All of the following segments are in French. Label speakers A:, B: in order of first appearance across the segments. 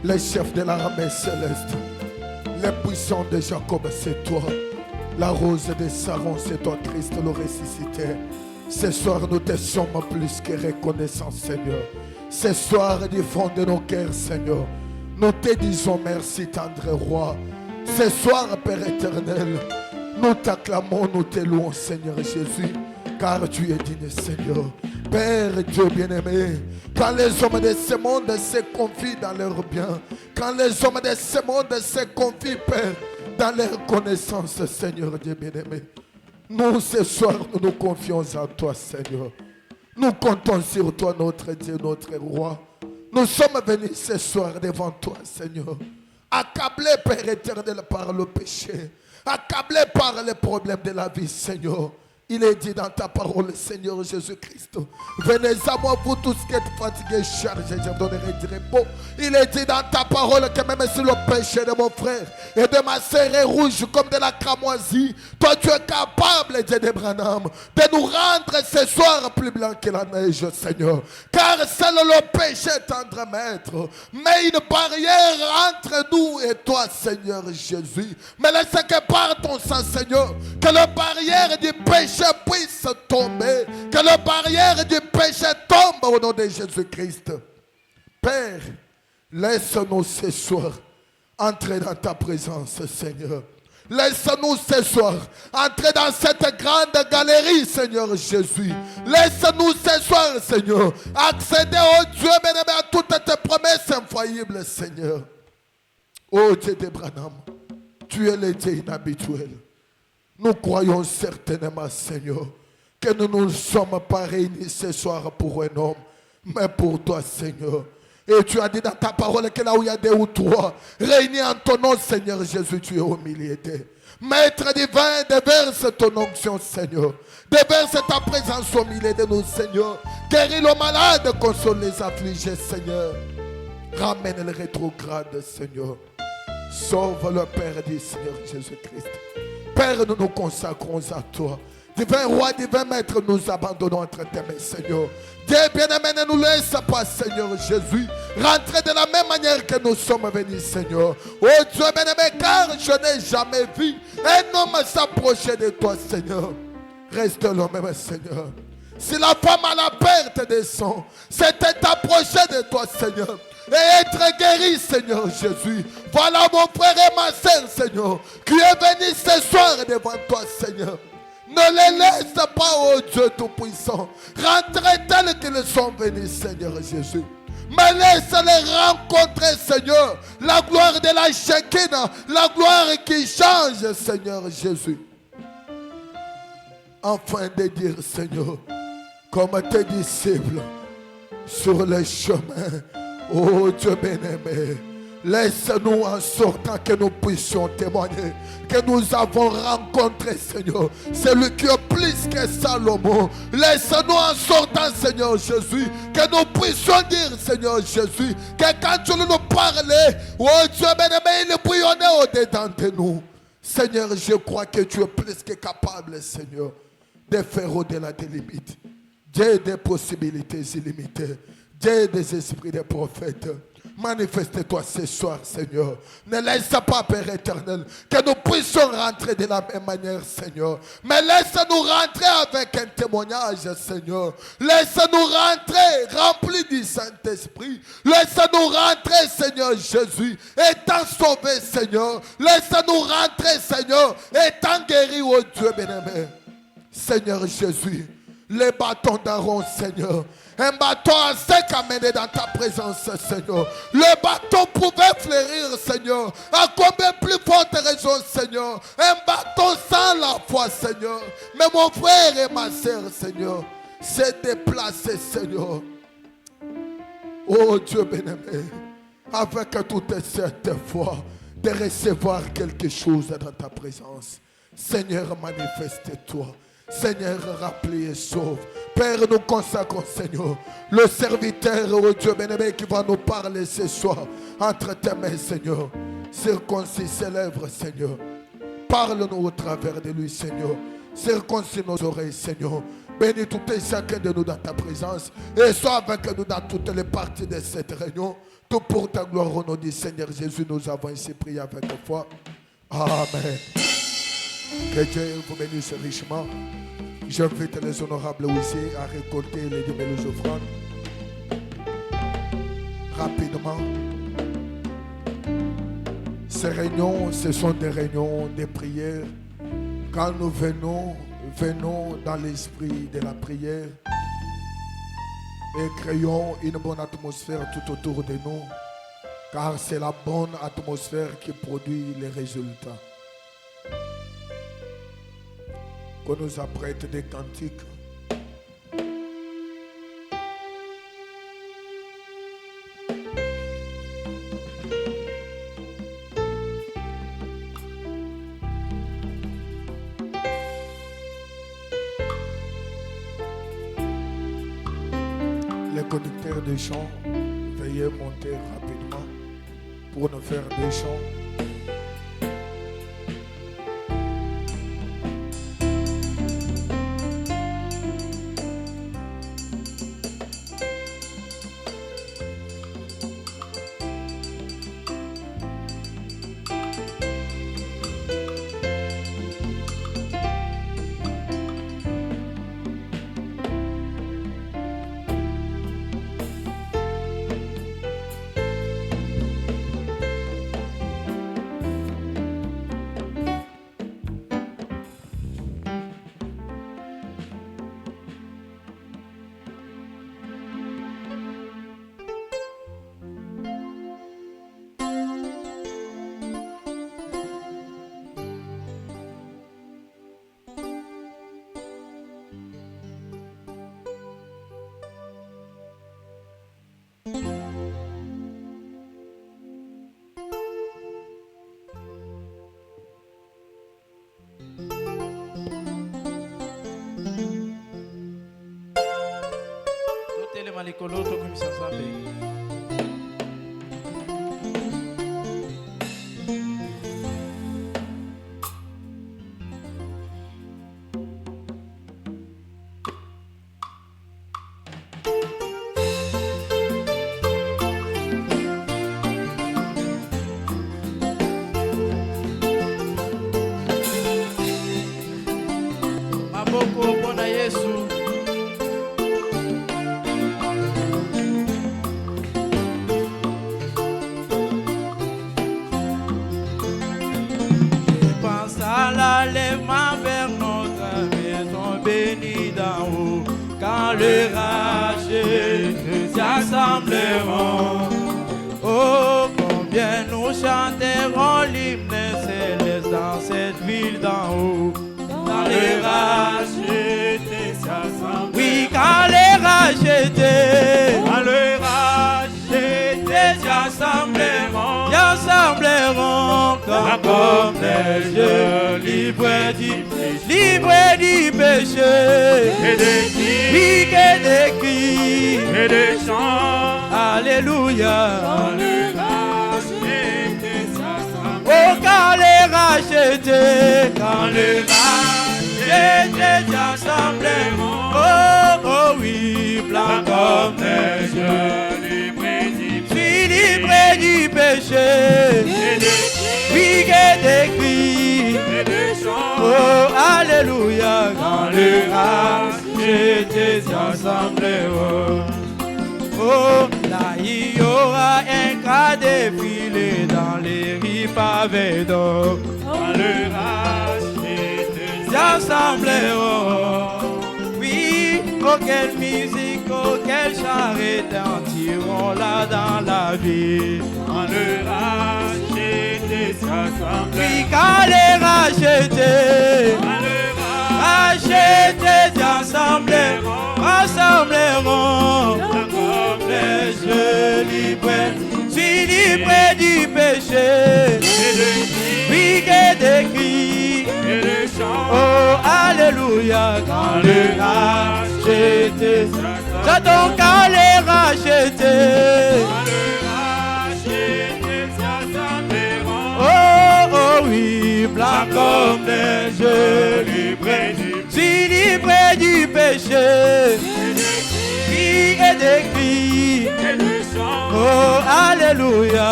A: les chefs de l'armée céleste, les puissants de Jacob, c'est toi. La rose de Saron, c'est toi, Christ le ressuscité. Ce soir, nous te sommes plus que reconnaissants, Seigneur. Ce soir, du fond de nos cœurs, Seigneur, nous te disons merci, tendre roi. Ce soir, Père éternel, nous t'acclamons, nous te louons, Seigneur Jésus, car tu es digne, Seigneur. Père Dieu bien-aimé, quand les hommes de ce monde se confient dans leur bien, quand les hommes de ce monde se confient, Père, dans leur connaissance, Seigneur Dieu bien-aimé, nous ce soir, nous nous confions en toi, Seigneur. Nous comptons sur toi, notre Dieu, notre roi. Nous sommes venus ce soir devant toi, Seigneur, accablés, Père éternel, par le péché, accablés par les problèmes de la vie, Seigneur. Il est dit dans ta parole, Seigneur Jésus-Christ, venez à moi, vous tous qui êtes fatigués, chargés, je vous donnerai du repos. Il est dit dans ta parole que même si le péché de mon frère et de ma sœur est rouge comme de la cramoisie, toi tu es capable, Dieu d'Abraham, de nous rendre ce soir plus blanc que la neige, Seigneur. Car seul le péché, tendre maître, mais une barrière entre nous et toi, Seigneur Jésus. Mais laisse que par ton sang, Seigneur, que la barrière du péché puisse tomber, que la barrière du péché tombe au nom de Jésus-Christ. Père, laisse-nous ce soir entrer dans ta présence, Seigneur. Laisse-nous ce soir entrer dans cette grande galerie, Seigneur Jésus. Laisse-nous ce soir, Seigneur, accéder au Dieu bien-aimé à toutes tes promesses infaillibles, Seigneur. Oh Dieu d'Abraham, tu es le Dieu inhabituel. Nous croyons certainement, Seigneur, que nous ne sommes pas réunis ce soir pour un homme, mais pour toi, Seigneur. Et tu as dit dans ta parole que là où il y a deux ou trois réunis en ton nom, Seigneur Jésus, tu es au milieu d'eux. Maître divin, déverse ton onction, Seigneur. Déverse ta présence au milieu de nous, Seigneur. Guéris le malade, console les affligés, Seigneur. Ramène le rétrograde, Seigneur. Sauve le Père du Seigneur Jésus-Christ. Père, nous nous consacrons à toi. Divin roi, divin maître, nous abandonnons entre tes mains, Seigneur. Dieu bien-aimé, ne nous laisse pas, Seigneur Jésus, rentrer de la même manière que nous sommes venus, Seigneur. Oh Dieu bien-aimé, car je n'ai jamais vu un homme s'approcher de toi, Seigneur. Reste le même, Seigneur. Si la femme à la perte des sangs s'était approchée de toi, Seigneur, et être guéri, Seigneur Jésus. Voilà mon frère et ma sœur, Seigneur, qui est venu ce soir devant toi, Seigneur. Ne les laisse pas, oh Dieu Tout-Puissant, rentrer tels qu'ils sont venus, Seigneur Jésus. Mais laisse-les rencontrer, Seigneur, la gloire de la Shekinah, la gloire qui change, Seigneur Jésus. Afin de dire, Seigneur, comme tes disciples, sur les chemins, oh Dieu bien-aimé, laisse-nous en sortant que nous puissions témoigner que nous avons rencontré, Seigneur, celui qui est plus que Salomon. Laisse-nous en sortant, Seigneur Jésus, que nous puissions dire, Seigneur Jésus, que quand tu nous parlais, oh Dieu bien-aimé, il bouillonnait au-dedans de nous. Seigneur, je crois que tu es plus que capable, Seigneur, de faire au-delà des limites. Dieu des possibilités illimitées. Dieu des esprits des prophètes. Manifeste-toi ce soir, Seigneur. Ne laisse pas, Père éternel, que nous puissions rentrer de la même manière, Seigneur. Mais laisse-nous rentrer avec un témoignage, Seigneur. Laisse-nous rentrer remplis du Saint-Esprit. Laisse-nous rentrer, Seigneur Jésus, étant sauvés, Seigneur. Laisse-nous rentrer, Seigneur, étant guéris, oh Dieu bien-aimé. Seigneur Jésus, les bâtons d'Aaron, Seigneur. Un bâton à sec amené dans ta présence, Seigneur. Le bâton pouvait fleurir, Seigneur. À combien plus forte raison, Seigneur. Un bâton sans la foi, Seigneur. Mais mon frère et ma soeur, Seigneur, s'est déplacé, Seigneur. Oh Dieu bien-aimé, avec toute cette foi, de recevoir quelque chose dans ta présence. Seigneur, manifeste-toi. Seigneur, rappelez et sauve. Père, nous consacrons, Seigneur, le serviteur, oh Dieu bien-aimé, qui va nous parler ce soir, entre tes mains, Seigneur. Circoncis ses lèvres, Seigneur. Parle-nous au travers de lui, Seigneur. Circoncis nos oreilles, Seigneur. Bénis tout et chacun de nous dans ta présence. Et sois avec nous dans toutes les parties de cette réunion. Tout pour ta gloire, au nom du Seigneur Jésus, nous avons ici prié avec foi. Amen. Que Dieu vous bénisse richement. J'invite les honorables aussi à récolter les belles offrandes. Rapidement. Ces réunions, ce sont des réunions de prière. Quand nous venons dans l'esprit de la prière et créons une bonne atmosphère tout autour de nous, car c'est la bonne atmosphère qui produit les résultats. Qu'on nous apprête des cantiques. Les conducteurs de chants, veuillez monter rapidement pour nous faire des chants.
B: Malikolo to kumisa zambe. Maboko bona Yesu. Lève-moi vers notre maison bénie d'en haut, quand le rachet nous assemblerons. Oh, combien nous chanterons l'hymne céleste dans cette ville d'en haut. Quand les rachetés s'assembleront. Oui, quand les rachetés. Quand les rachetés s'assembleront. S'assembleront comme des jeux libres du péché. Et des cris. Oui, et des cris. Et des chants. Alléluia. Quand les rachetés s'assembleront. Oh, quand les rachetés. Quand les rachetés s'assembleront. Oh, oh oui, blanc comme des jeux libre du péché. Oui, et des cris. Oh, alléluia. Quand le racheté s'assembleront. Oh, là il y aura un grand défilé dans les rues pavées d'or. Quand le racheté s'assembleront. Oui, oh quelle musique, oh quelle charrette tirons là dans la vie. Quand le racheté s'assembleront. Oui, quand les rachetés. Quand le rachetés s'assembleront. Assembleront. Comme les jeux libres. Suis libre du péché. Oui, et des cris. Oh, alléluia. Quand le racheté s'assembleront. J'attends quand les rachetés. Oh, oh oui, blanc comme des jeux libres. Si libre du péché. Qui est des cris. Oh, Oh, alléluia.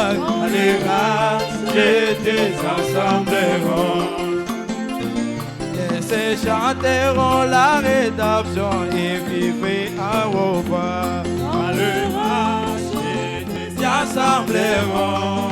B: Les rachetés s'assembleront. Et se chanteront la rédemption et vivront à revoir. Les rachetés s'assembleront.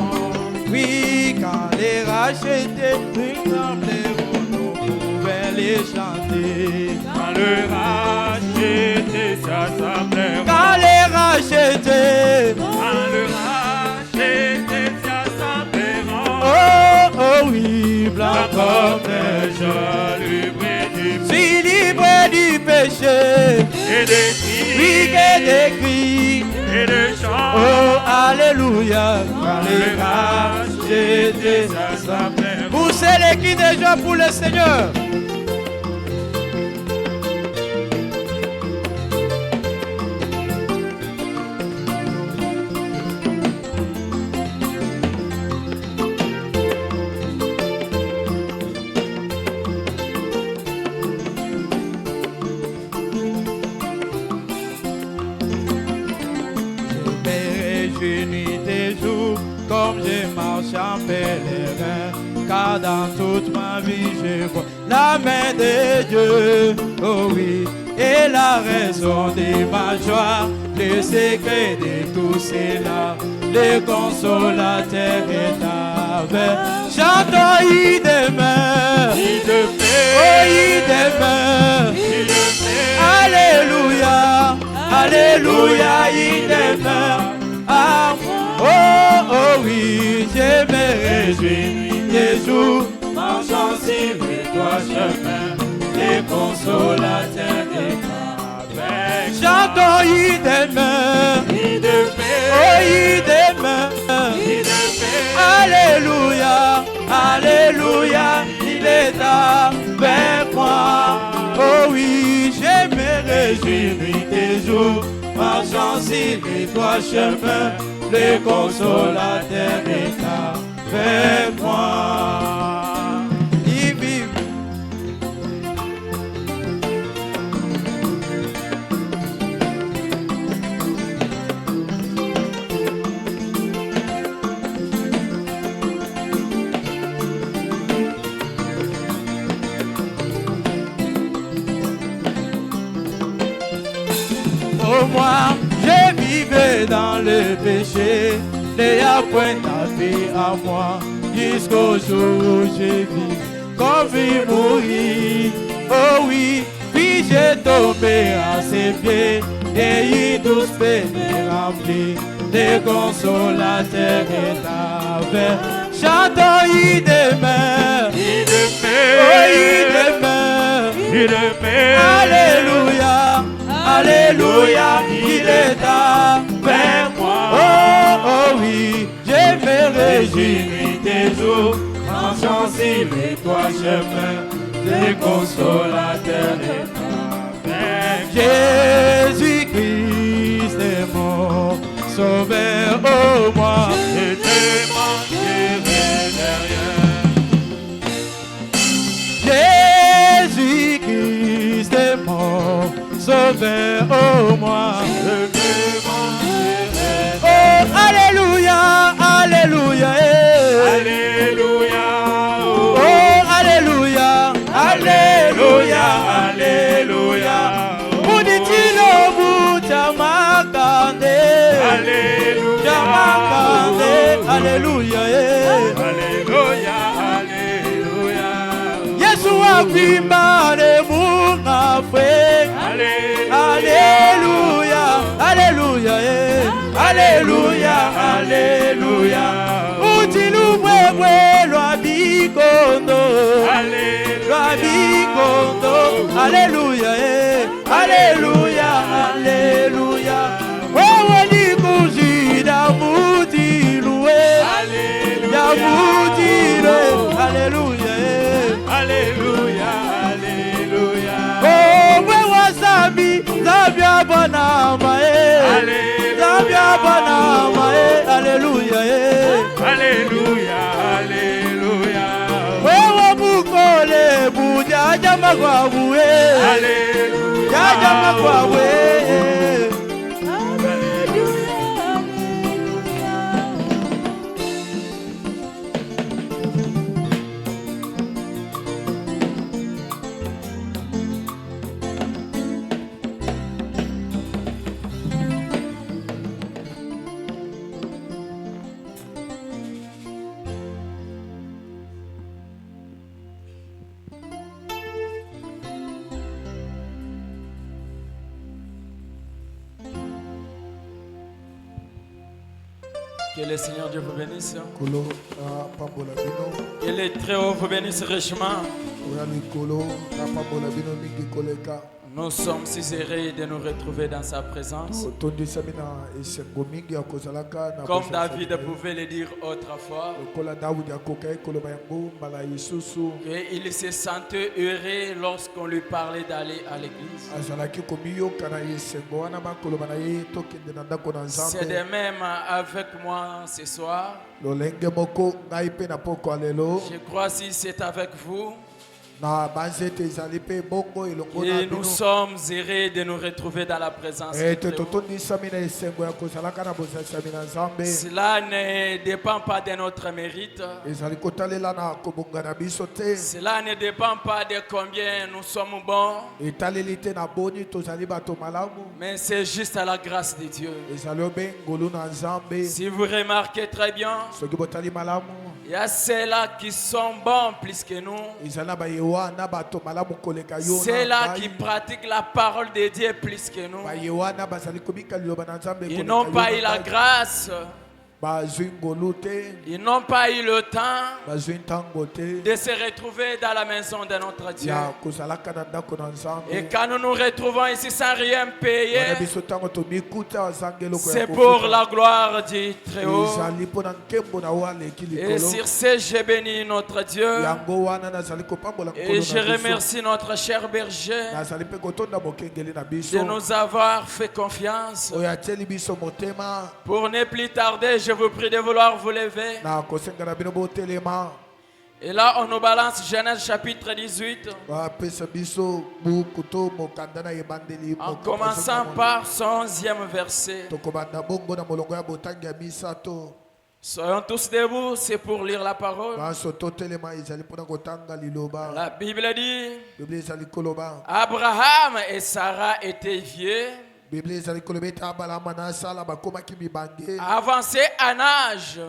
B: Oui, quand les rachetés s'assembleront, nous pouvons les chanter.
C: Quand les rachetés s'assembleront.
B: Quand les rachetés.
C: Quand les rachetés s'assembleront.
B: Oh, oh oui, blanc
C: Comme déjà libre
B: si libre du péché.
C: et des cris.
B: Oui, que des cris.
C: Et des chants.
B: Oh, alléluia.
C: Quand les rachetés s'assembleront.
B: Poussez les cris des gens pour le Seigneur. Comme je marche en pèlerin, car dans toute ma vie je vois la main de Dieu, oh oui, et la raison de ma joie, le secret de tout cela, le consolateur est avec. Chantons il demeure, oh il demeure, alléluia, alléluia, il demeure. Ah, oh, oh oui, je me réjouis, Jésus, marchant sur les trois chemins, les consolateurs des avec. Chantons, il demeure, oh, il demeure, alléluia, alléluia, il est avec moi. Oh oui, je me réjouis, Jésus, marchant sur les trois chemins, le consolateur est avec moi. Il vit. Oh moi, je vivais dans le péché, il n'y a point d'avis à moi, jusqu'au jour où j'ai vu qu'on vit mourir. Oh oui, puis j'ai tombé à ses pieds, et il douce peine rempli, le consolateur est avec. Chantons, il demeure, oh il demeure, alléluia. Alléluia, il est avec moi. Oh, oh oui, je me réjouis tes jours, marchant sur les trois chemins, les consolateurs est avec. Jésus-Christ est mon sauveur, oh moi, je te manquerai derrière. Jésus-Christ est mon sauveur, oh moi, je te manquerai. Oh, alléluia, alléluia,
C: Alléluia.
B: oh, alléluia, alléluia,
C: Alléluia.
B: Où dit-il au bout, Jamakande,
C: Alléluia.
B: Jamakande, alléluia,
C: Alléluia. Alléluia.
B: Yeshua vimba de mon affaire. Alléluia, alléluia, alléluia, alléluia. Uti bwe lwa bikondo, lwa bikondo. Alléluia, alléluia, alléluia. Wewe ni kuzida mutilu, ya mutilu. Alléluia,
C: Alléluia. Alléluia.
B: oh wewe zabi, zabi abanama, zabi abanama, alléluia,
C: Alléluia. Alléluia.
B: wewe mukole buja jama kwawe,
C: Alléluia.
B: jama kwawe.
D: Que le Seigneur Dieu vous bénisse.
A: Kolo apambola bino.
D: Que les très hauts vous bénissent richement.
A: Oya likolo apambola bino mingi koleka.
D: Nous sommes si heureux de nous retrouver dans sa présence.
A: Otondisa mina esengo mingi ya kozalaka na
D: Comme
A: bosa
D: David
A: sabine.
D: pouvait le dire autrefois,
A: Lokola Daudi akoka ekoloba yango mbala isusu.
D: qu'il se sentait heureux lorsqu'on lui parlait d'aller à l'église.
A: Azalaki komiyoka na esengo wana bakoloba na ye tokende na ndako na
D: C'est de
A: Nzambe.
D: même avec moi ce soir.
A: Lolenge moko ngai pe na poko alelo.
D: Je crois si c'est avec vous.
A: Na banzete ezali pe bongo elongo na
D: Et nous
A: bino.
D: sommes heureux de nous retrouver dans la présence de
A: Ete
D: Dieu.
A: totondisa mina esengo ya kozalaka na bosalisami na Nzambe.
D: Cela ne dépend pas de notre mérite.
A: Ezali kotalela na kobonga na biso te.
D: Cela ne dépend pas de combien nous sommes bons.
A: Etaleli te na boni tozali bato malamu.
D: Mais c'est juste à la grâce de Dieu.
A: Ezali obe ngolu na Nzambe.
D: Si vous remarquez très bien,
A: Soki botali malamu.
D: il y a ceux-là qui sont bons plus que nous.
A: Ezali na bayewa na bato malamu koleka yo na
D: Ceux-là
A: ngai.
D: qui pratiquent la parole de Dieu plus que nous.
A: Bayewa na bazali kobika liloba na Nzambe
D: Ils
A: koleka
D: n'ont
A: yo
D: pas
A: na
D: eu la
A: ngai.
D: grâce.
A: Bazwi ngolu te.
D: Ils n'ont pas eu le temps
A: Bazwi ntango te.
D: de se retrouver dans la maison de notre Dieu.
A: Ya kozalaka na ndako na Nzambe.
D: Et quand nous nous retrouvons ici sans rien payer,
A: Wana biso ntango tomikuta azangi eloko ya
D: c'est
A: kofuta.
D: pour la gloire du Très-Haut.
A: Ezali mpo na nkembo na oyo aleki
D: Et
A: likolo.
D: sur ce, je bénis notre Dieu.
A: Yango wana nazali kopambola nkolo
D: Et je
A: na biso.
D: remercie notre cher berger
A: Nazali mpe kotonda mokengeli na biso.
D: de nous avoir fait confiance.
A: Oyo atieli biso motema.
D: Pour ne plus tarder, je vous prie de vouloir vous lever.
A: Na kosenga na bino botelema.
D: Et là, on nous balance Genèse chapitre 18,
A: Bapesa biso buku to mokanda na ebandeli.
D: en commençant par son 11e verset.
A: tokobanda bongo na molongo ya botangi ya misato.
D: Soyons tous debout, c'est pour lire la parole.
A: Baso totelema ezali mpona kotanga liloba.
D: La Bible dit,
A: Bible ezali koloba.
D: Abraham et Sarah étaient vieux,
A: Bible ezali koloba ete abalama na sala bakomaki mibange.
D: avancés en âge.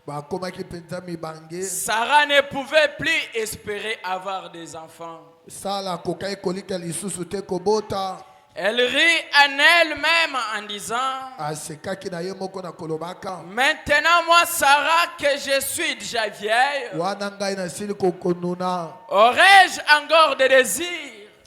A: Bakomaki mpenza mibange.
D: Sarah ne pouvait plus espérer avoir des enfants.
A: Sala koka ekolika lisusu te kobota.
D: Elle rit en elle-même en disant,
A: Asekaki na ye moko na kolobaka.
D: maintenant moi Sarah que je suis déjà vieille,
A: Wana ngai nasili kokonuna.
D: aurais-je encore des désirs?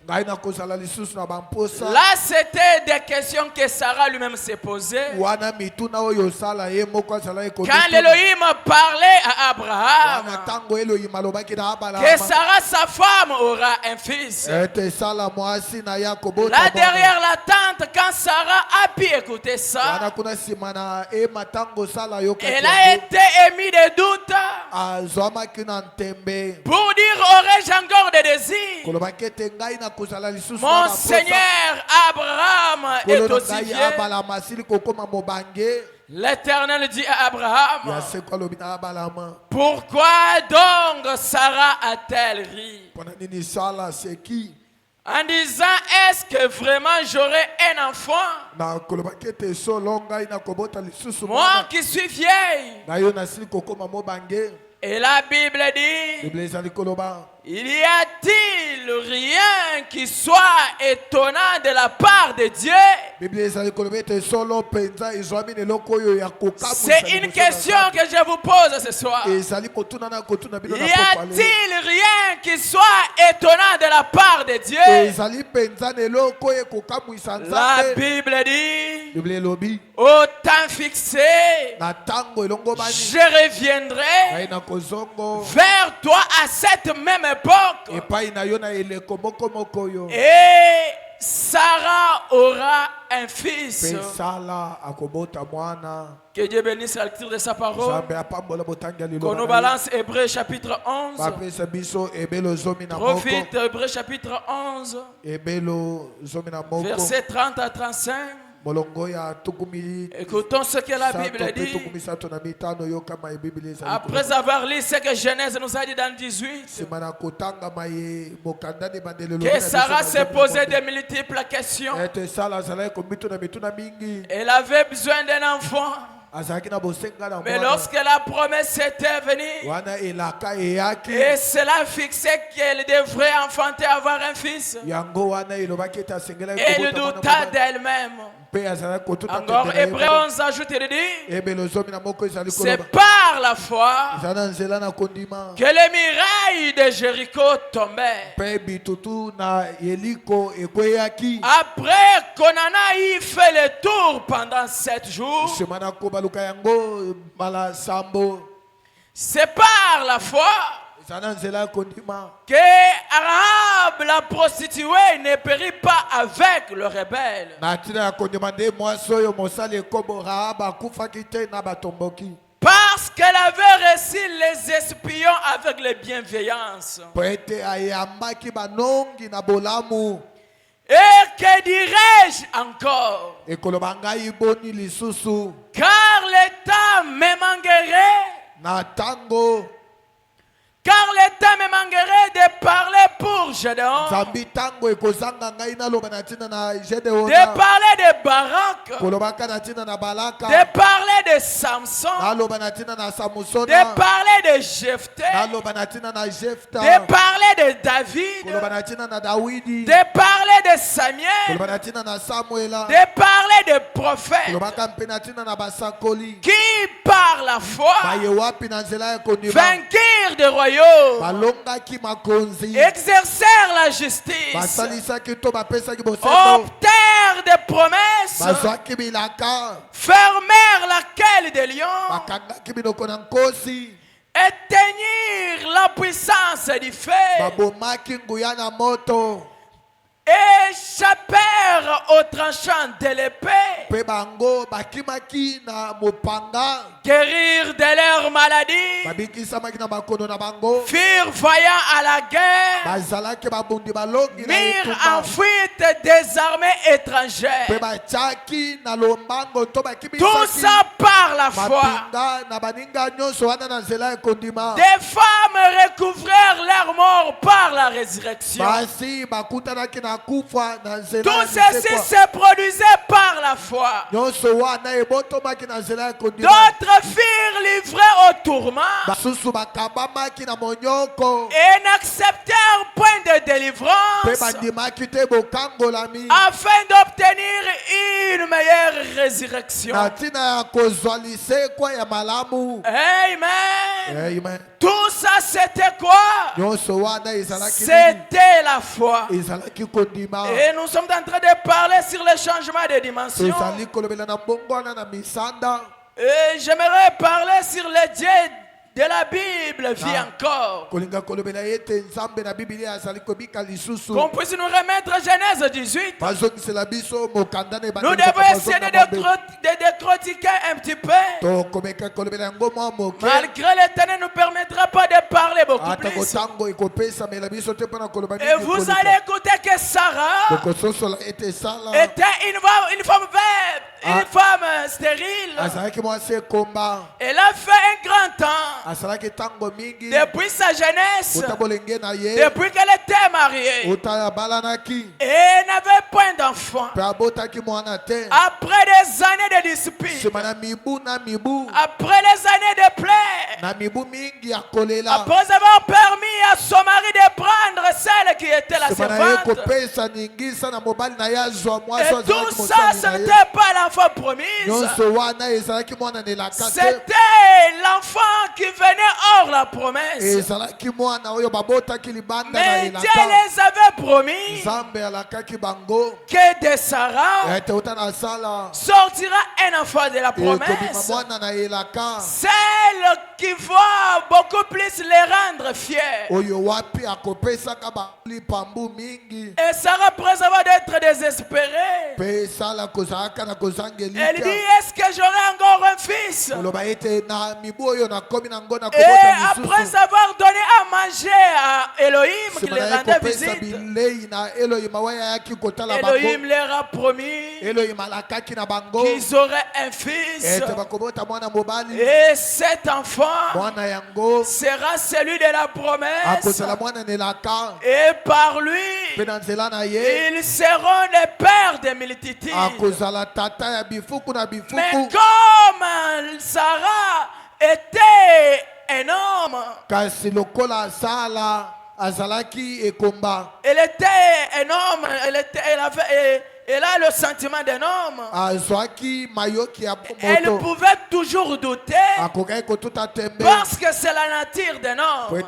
A: Ngai na kozala lisusu na bamposa.
D: Là c'était des questions que Sarah lui-même s'est posées.
A: Wana mituna oyo sala ye moko azala
D: Quand Elohim parlait à Abraham
A: Wana tango Elohim alobaki na
D: que
A: Abalama.
D: Sarah sa femme aura un fils,
A: Ete sala mwasi na ya kobota.
D: là
A: bana.
D: derrière la tente, quand Sarah a pu écouter ça,
A: Wana kuna sima na matango sala yo kati
D: elle
A: ya
D: a
A: bo.
D: été émise de doute
A: Azwamaki na ntembe.
D: pour dire aurais-je encore des désirs?
A: Kolobaki ete ngai na kozala lisusu na
D: Mon
A: bamposa.
D: Seigneur Abraham est
A: Kolo na
D: aussi
A: ngai
D: vieux.
A: Abalama asili kokoma mobange.
D: L'Éternel dit à Abraham,
A: Ya seko alobi na Abalama.
D: pourquoi donc Sarah a-t-elle ri?
A: Pona nini sala seki.
D: En disant, est-ce que vraiment j'aurai un enfant?
A: Na kolobaki ete solo ngai na kobota lisusu
D: Moi
A: mwana.
D: qui suis vieille.
A: Na yo nasili kokoma mobange.
D: Et la Bible dit,
A: Bible ezali koloba.
D: il y a-t-il rien qui soit étonnant de la part de Dieu?
A: Bible ezali koloba ete solo penza ezwami eloko oyo ya kokamwisa
D: C'est une
A: liboso na
D: question
A: Nzambe.
D: que je vous pose ce soir.
A: Ezali kotuna na kotuna bino
D: Y
A: na poko ale.
D: a-t-il rien qui soit étonnant de la part de Dieu?
A: Ezali penza na eloko oyo ekokamwisa
D: La
A: Nzambe.
D: Bible dit,
A: Bible elobi
D: au temps fixé,
A: na tango elongomani
D: je reviendrai
A: ngai na kozongo
D: vers toi à cette même époque.
A: epai na yo na eleko moko moko oyo.
D: Et Sarah aura un fils.
A: Pe sala akobota mwana.
D: Que Dieu bénisse la lecture de sa parole.
A: Nzambe apambola botangi ya
D: Qu'on nous
A: liloba na ye.
D: balance Hébreu chapitre 11.
A: Bapesa biso ebelo zomi na
D: Trop
A: moko.
D: vite, Hébreu chapitre 11,
A: Ebelo zomi na moko.
D: verset 30 à 35.
A: Molongo ya tukumi.
D: Écoutons ce que la Bible
A: Sato pe
D: dit.
A: tukumi sato na mitano yo kama ebibili ezali
D: Après avoir lu ce que Genèse nous a dit dans 18,
A: sima na kotanga maye mokanda ne bandele
D: que Sarah s'est posé de multiples questions.
A: ete sala azalaki komituna mituna mingi.
D: Elle avait besoin d'un enfant.
A: azalaki na bosenga na
D: Mais
A: mwana.
D: lorsque la promesse était venue,
A: Wana elaka eyaki.
D: et cela fixait qu'elle devrait enfanter, avoir un fils,
A: Yango wana elobaki ete asengelaki
D: elle
A: kobota mwana
D: douta
A: mobali.
D: d'elle-même. Encore, Hébreu 11 ajoute et dit, c'est par la foi que les murailles de Jéricho tombaient. Après qu'Onanaï fait le tour pendant 7 jours, c'est par la foi que Rahab, la prostituée, ne périt pas avec le rebelle. Parce qu'elle avait reçu les espions avec les bienveillances. Et que dirais-je encore? Car l'État me manquerait. Car l'État me manquerait de parler pour Gédéon, de parler de Barak, de parler de Samson, de parler de Jephthé, de parler de David, de parler de Samuel, de parler de prophètes qui, par la foi, vainquirent des royaumes, exercèrent la justice, obtinrent des promesses, fermèrent la queue des lions, éteignirent la puissance du feu, échappèrent au tranchant de l'épée, guérirent de leur maladie, firent vaillants à la guerre, mirent en fuite des armées étrangères. Tout ça par la foi. Des femmes recouvrèrent leur mort par la résurrection. Tout ceci se produisait par la foi. D'autres firent livrer au tourment et n'acceptèrent point de délivrance afin d'obtenir une meilleure résurrection. Amen. Tout ça c'était quoi? C'était la foi. Et nous sommes en train de parler sur le changement de dimension. Et j'aimerais parler sur le Dieu de la Bible vit encore. Qu'on puisse nous remettre Genèse 18. Nous devons essayer de décortiquer un petit peu. Malgré l'éternel ne nous permettra pas de parler beaucoup plus. Et vous allez écouter que Sarah était une femme veuve, une femme stérile. Elle a fait un grand temps. Depuis sa jeunesse, depuis qu'elle était mariée, et elle n'avait point d'enfant. Après des années de disputes, après les années de plaies, après avoir permis à son mari de prendre celle qui était la servante, et tout ça, ce n'était pas l'enfant promise, c'était l'enfant qui venait hors la promesse. Mais Dieu les avait promis que de Sarah sortira un enfant de la promesse, celle qui va beaucoup plus les rendre fiers. Et Sarah, après avoir d'être désespérée, elle dit, est-ce que j'aurai encore un fils? Et après avoir donné à manger à Elohim qui les rendait visite, Elohim leur a promis qu'ils auraient un fils. Et cet enfant sera celui de la promesse. Et par lui, ils seront les pères des multitudes. Mais comme Sarah était un homme, elle était un homme, Elle a le sentiment d'un homme. Elle pouvait toujours douter. Parce que c'est la nature d'un homme.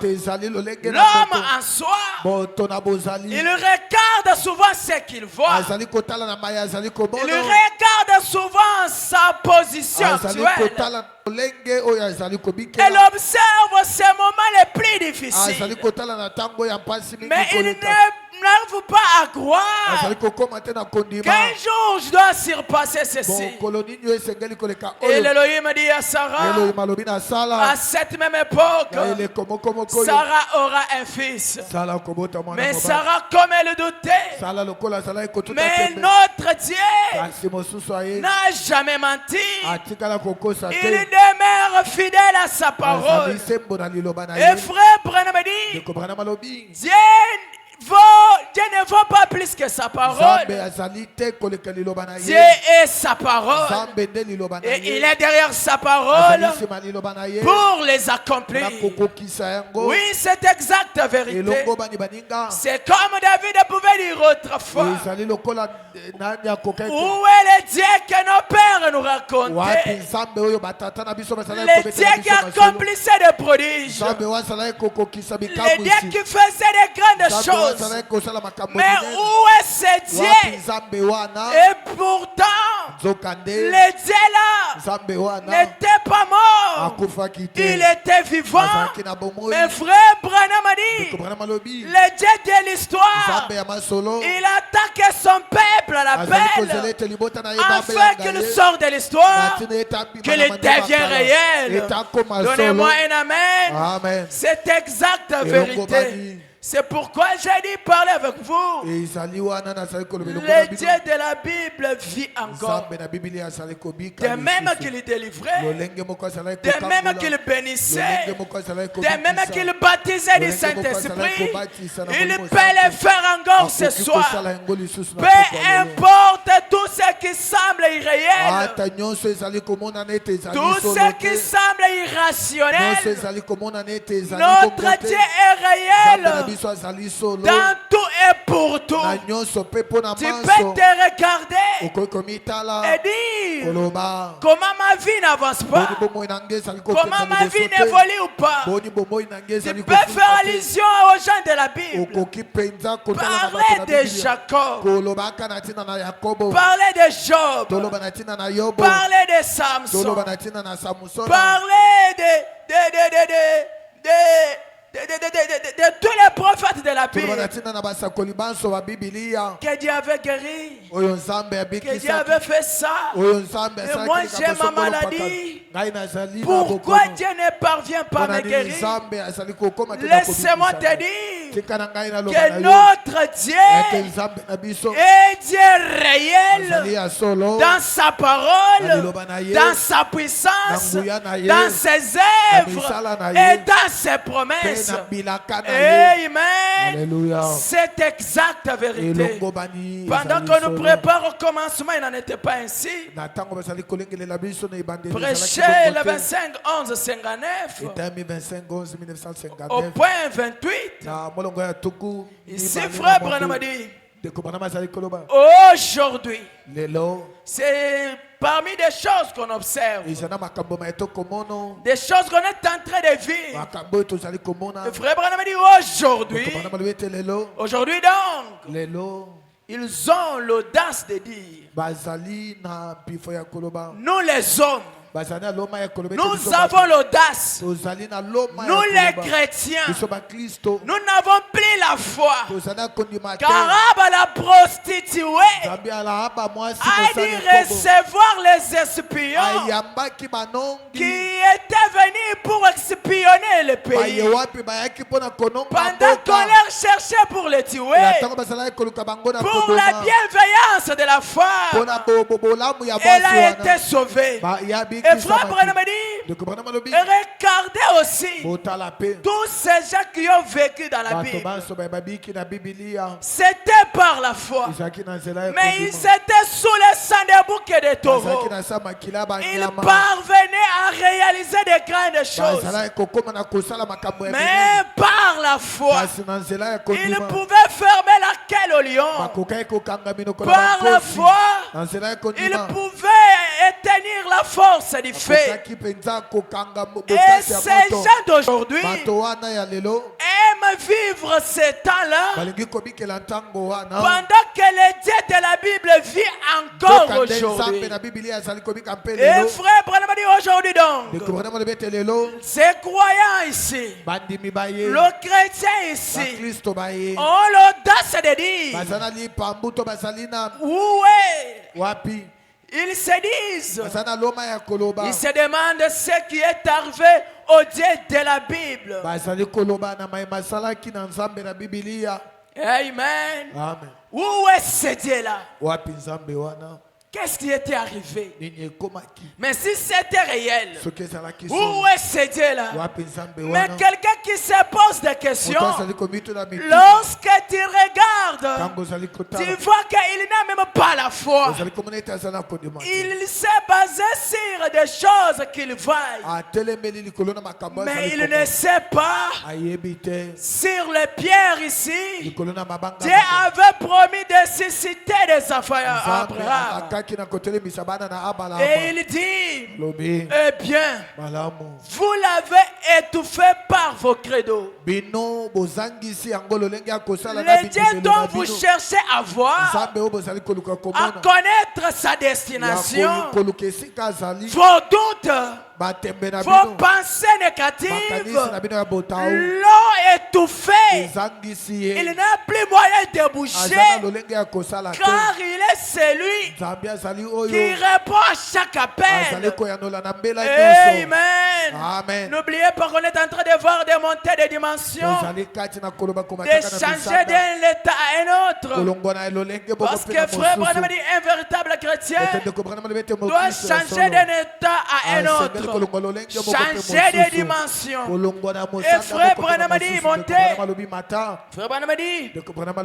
D: L'homme en soi, il regarde souvent ce qu'il voit. Il regarde souvent sa position actuelle. Elle observe ces moments les plus difficiles. Mais il n'arrive pas à croire qu'un jour je dois surpasser ceci. Et l'Élohim dit à Sarah, à cette même époque, Sarah aura un fils. Mais Sarah, comme elle doutait, mais notre Dieu n'a jamais menti. Il demeure fidèle à sa parole. Et frère Branham dit, Dieu ne vaut pas plus que sa parole. Dieu est sa parole. Et il est derrière sa parole pour les accomplir. Oui, c'est exact la vérité. C'est comme David pouvait dire autrefois. Où est le Dieu que nos pères nous racontaient? Le Dieu qui accomplissait des prodiges. Le Dieu qui faisait des grandes choses. Mais où est ce Dieu? Et pourtant, le Dieu là n'était pas mort. Il était vivant. Mais frère Branham a dit, le Dieu de l'histoire, il attaque son peuple à l'appel afin qu'il sorte de l'histoire, qu'il devienne réel. Donnez-moi un amen. C'est exact la vérité. C'est pourquoi j'ai dit parler avec vous. Le Dieu de la Bible vit encore. De même qu'il délivrait, de même qu'il bénissait, de même qu'il baptisait du Saint-Esprit, il peut le faire encore ce soir. Peu importe tout ce qui semble irréel, tout ce qui semble irrationnel, notre Dieu est réel. Dans tout et pour tout. Tu peux te regarder et dire comment ma vie n'avance pas, comment ma vie n'évolue ou pas. Tu peux faire allusion aux gens de la Bible. Parler de Jacob, parler de Job, parler de Samson, parler de tous les prophètes de la Bible, que Dieu avait guéri, que Dieu avait fait ça. Et moi j'ai ma maladie. Pourquoi Dieu ne parvient pas à me guérir? Laisse-moi te dire que notre Dieu est Dieu réel dans sa parole, dans sa puissance, dans ses œuvres et dans ses promesses. Amen. C'est exact la vérité. Pendant qu'on nous prépare au commencement, il n'en était pas ainsi. Prêcher le 25-11-59 au point 28. Ici, frère Branham a dit, aujourd'hui, c'est parmi des choses qu'on observe, des choses qu'on est en train de vivre. Le frère Branham dit aujourd'hui donc, ils ont l'audace de dire, nous les hommes, nous avons l'audace, nous les chrétiens, nous n'avons plus la foi, car la prostituée a dit recevoir les espions qui étaient venus pour espionner le pays. Pendant qu'on les cherchait pour les tuer, pour la bienveillance de la femme, elle a été sauvée. Et frère Branham dit, regardez aussi tous ces gens qui ont vécu dans la Bible. C'était par la foi, mais ils étaient sous le sang des boucs et des taureaux. Ils parvenaient à réaliser de grandes choses, mais par la foi, ils pouvaient fermer la attaqué le lion. Par la foi, il pouvait éteindre la force du feu. Et ces gens d'aujourd'hui aiment vivre ces temps-là pendant que le Dieu de la Bible vit encore aujourd'hui. Et frère Branham dit aujourd'hui donc, ces croyants ici, le chrétien ici, ont l'audace de dire, où est? Ils se disent, ils se demandent ce qui est arrivé au Dieu de la Bible. Amen.
A: Amen.
D: Où est ce Dieu-là? Qu'est-ce qui était arrivé? Mais si c'était réel, où est ce Dieu-là? Mais quelqu'un qui se pose des questions, lorsque tu regardes, tu vois qu'il n'a même pas la foi. Il s'est basé sur des choses qu'il voit, mais il ne sait pas sur les pierres ici. Dieu avait promis de susciter des affaires à Abraham. Et il dit, eh bien, vous l'avez étouffé par vos credos. Le Dieu dont vous cherchez à voir, à connaître sa destination, vos doutes, vos pensées négatives l'ont étouffé. Il n'a plus moyen de bouger, car il est celui qui répond à chaque appel. Amen. N'oubliez pas qu'on est en train de voir des montées de dimensions, de changer d'un état à un autre. Parce que frère Branham dit, un véritable chrétien doit changer d'un état à un autre. Changer de dimension. Et frère Branham dit, montez. Frère Branham dit,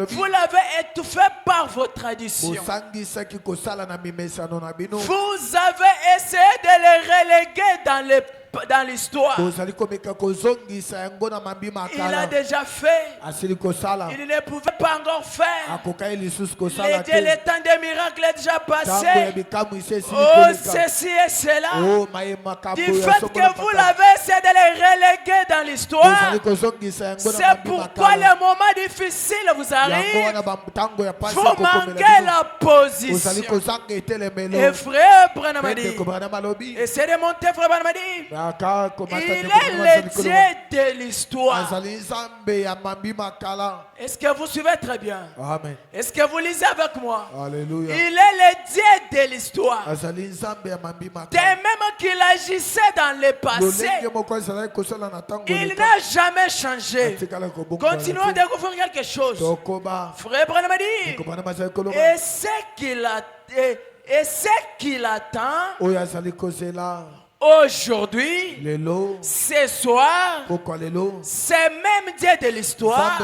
D: vous l'avez étouffé par vos traditions. Vous avez essayé de les reléguer dans l'histoire. Il a déjà fait. Il ne pouvait pas encore faire. Le temps des miracles est déjà passé. Oh, ceci et cela. Du fait que vous l'avez essayé de les reléguer dans l'histoire, c'est pourquoi le moment difficile vous arrive. Vous manquez la position. Et frère Branham dit, essayez de monter, frère Branham dit, il est le Dieu de l'histoire. Est-ce que vous suivez très bien?
A: Amen.
D: Est-ce que vous lisez avec moi?
A: Alléluia.
D: Il est le Dieu de l'histoire. De même qu'il agissait dans le passé, il n'a jamais changé. Continuons à découvrir quelque chose. Frère Branham dit, et ce qu'il attend aujourd'hui, ce soir, c'est même Dieu de l'histoire.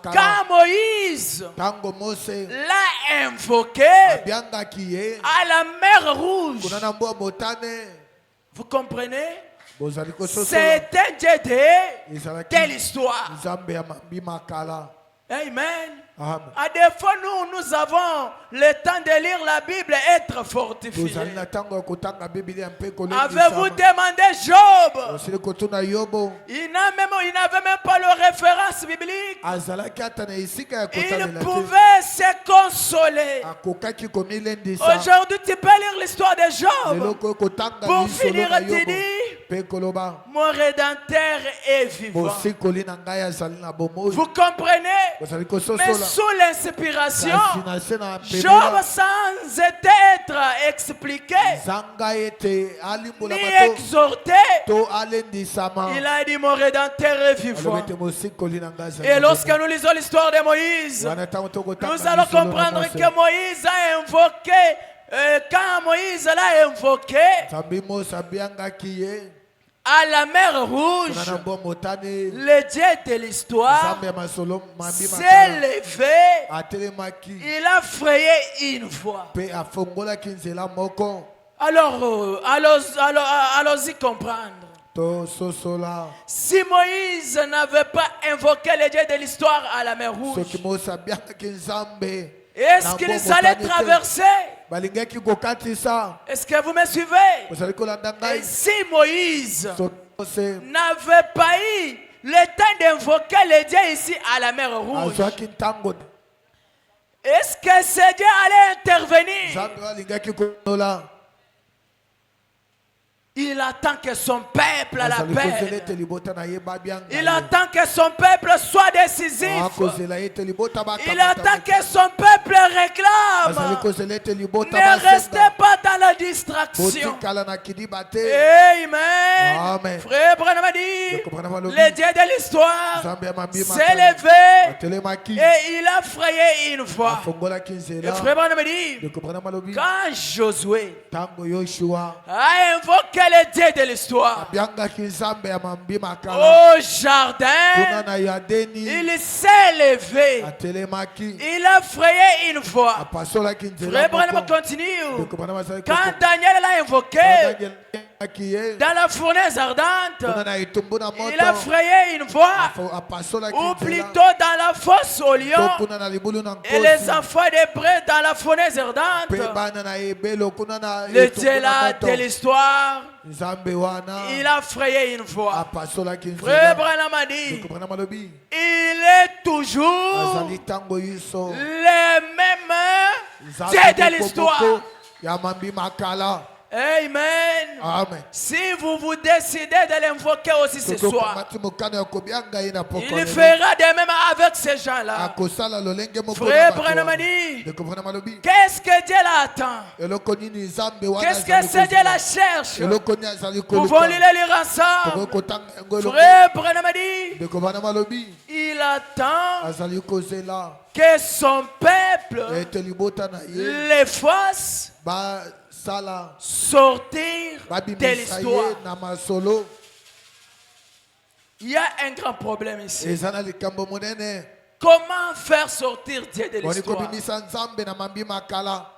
D: Quand Moïse l'a invoqué à la mer Rouge, vous comprenez? C'est un Dieu de l'histoire. Amen. À défaut, nous avons le temps de lire la Bible et être fortifiés. Avez-vous demandé Job? Il n'avait même pas la référence biblique. Il pouvait se consoler. Aujourd'hui, tu peux lire l'histoire de Job. Pour finir, tu dis, mon Rédempteur est vivant. Vous comprenez? Mais sous l'inspiration, Job sans être expliqué ni exhorté, il a dit mon Rédempteur est vivant. Et lorsque nous lisons l'histoire de Moïse, nous allons comprendre que Moïse a invoqué, quand Moïse l'a invoqué à la mer Rouge, le Dieu de l'histoire s'est levé. Il a frayé une voie. Alors, allons-y comprendre. Si Moïse n'avait pas invoqué les dieux de l'histoire à la mer Rouge, est-ce qu'ils allaient traverser? Est-ce que vous me suivez? Et si Moïse n'avait pas eu le temps d'invoquer les dieux ici à la mer Rouge, est-ce que ces dieux allaient intervenir? Il attend que son peuple l'appelle. Il attend que son peuple soit décisif. Il attend que son peuple réclame. Ne restez pas dans la distraction. Amen. Frère Branham a dit, le Dieu de l'histoire s'est levé et il a frayé une voie. Et frère Branham a dit, quand Josué a invoqué le Dieu de l'histoire au jardin, il s'est levé, il a frayé une voie. Frère Branham continue. Quand Daniel l'a invoqué dans la fournaise ardente, il a frayé une voie, ou plutôt dans la fosse au lion, et les enfants d'Hébreu dans la fournaise ardente. Le Dieu là de l'histoire, il a frayé une voie. Frère Branham a dit, il est toujours le même Dieu de l'histoire. Amen. Si vous vous décidez de l'invoquer aussi ce soir, il fera de même avec ces gens-là. Frère Branham a dit, qu'est-ce que Dieu l'attend? Qu'est-ce que ce Dieu la cherche? Pouvons-nous les lire ensemble? Frère Branham a dit, il attend que son peuple les fasse sortir de l'histoire. Il y a un grand problème ici. Comment faire sortir Dieu de l'histoire?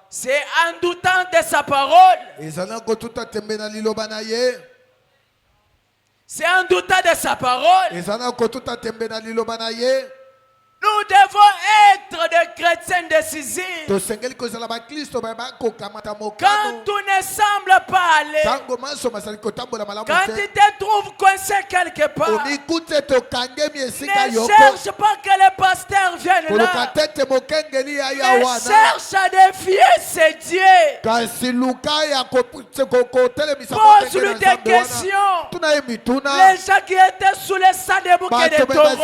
D: C'est en doutant de sa parole. C'est en doutant de sa parole. Nous devons être des chrétiens décisifs. Quand tout ne semble pas aller, quand tu te trouves coincé quelque part, ne cherche pas que le pasteur vienne là, mais cherche à défier ses dieux. Pose-lui des questions. Les gens qui étaient sous les sang des bouquets de taureaux,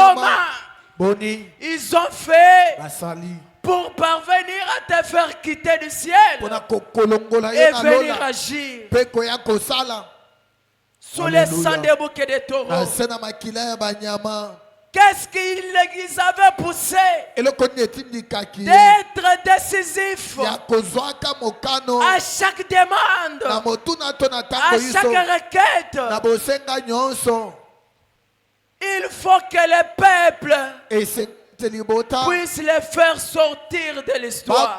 D: comment ils ont fait pour parvenir à te faire quitter du ciel et venir agir sous les sang des bouquets de taureaux? Qu'est-ce qu'ils avaient poussé? D'être décisif à chaque demande, à chaque requête. Il faut que le peuple puisse les faire sortir de l'histoire.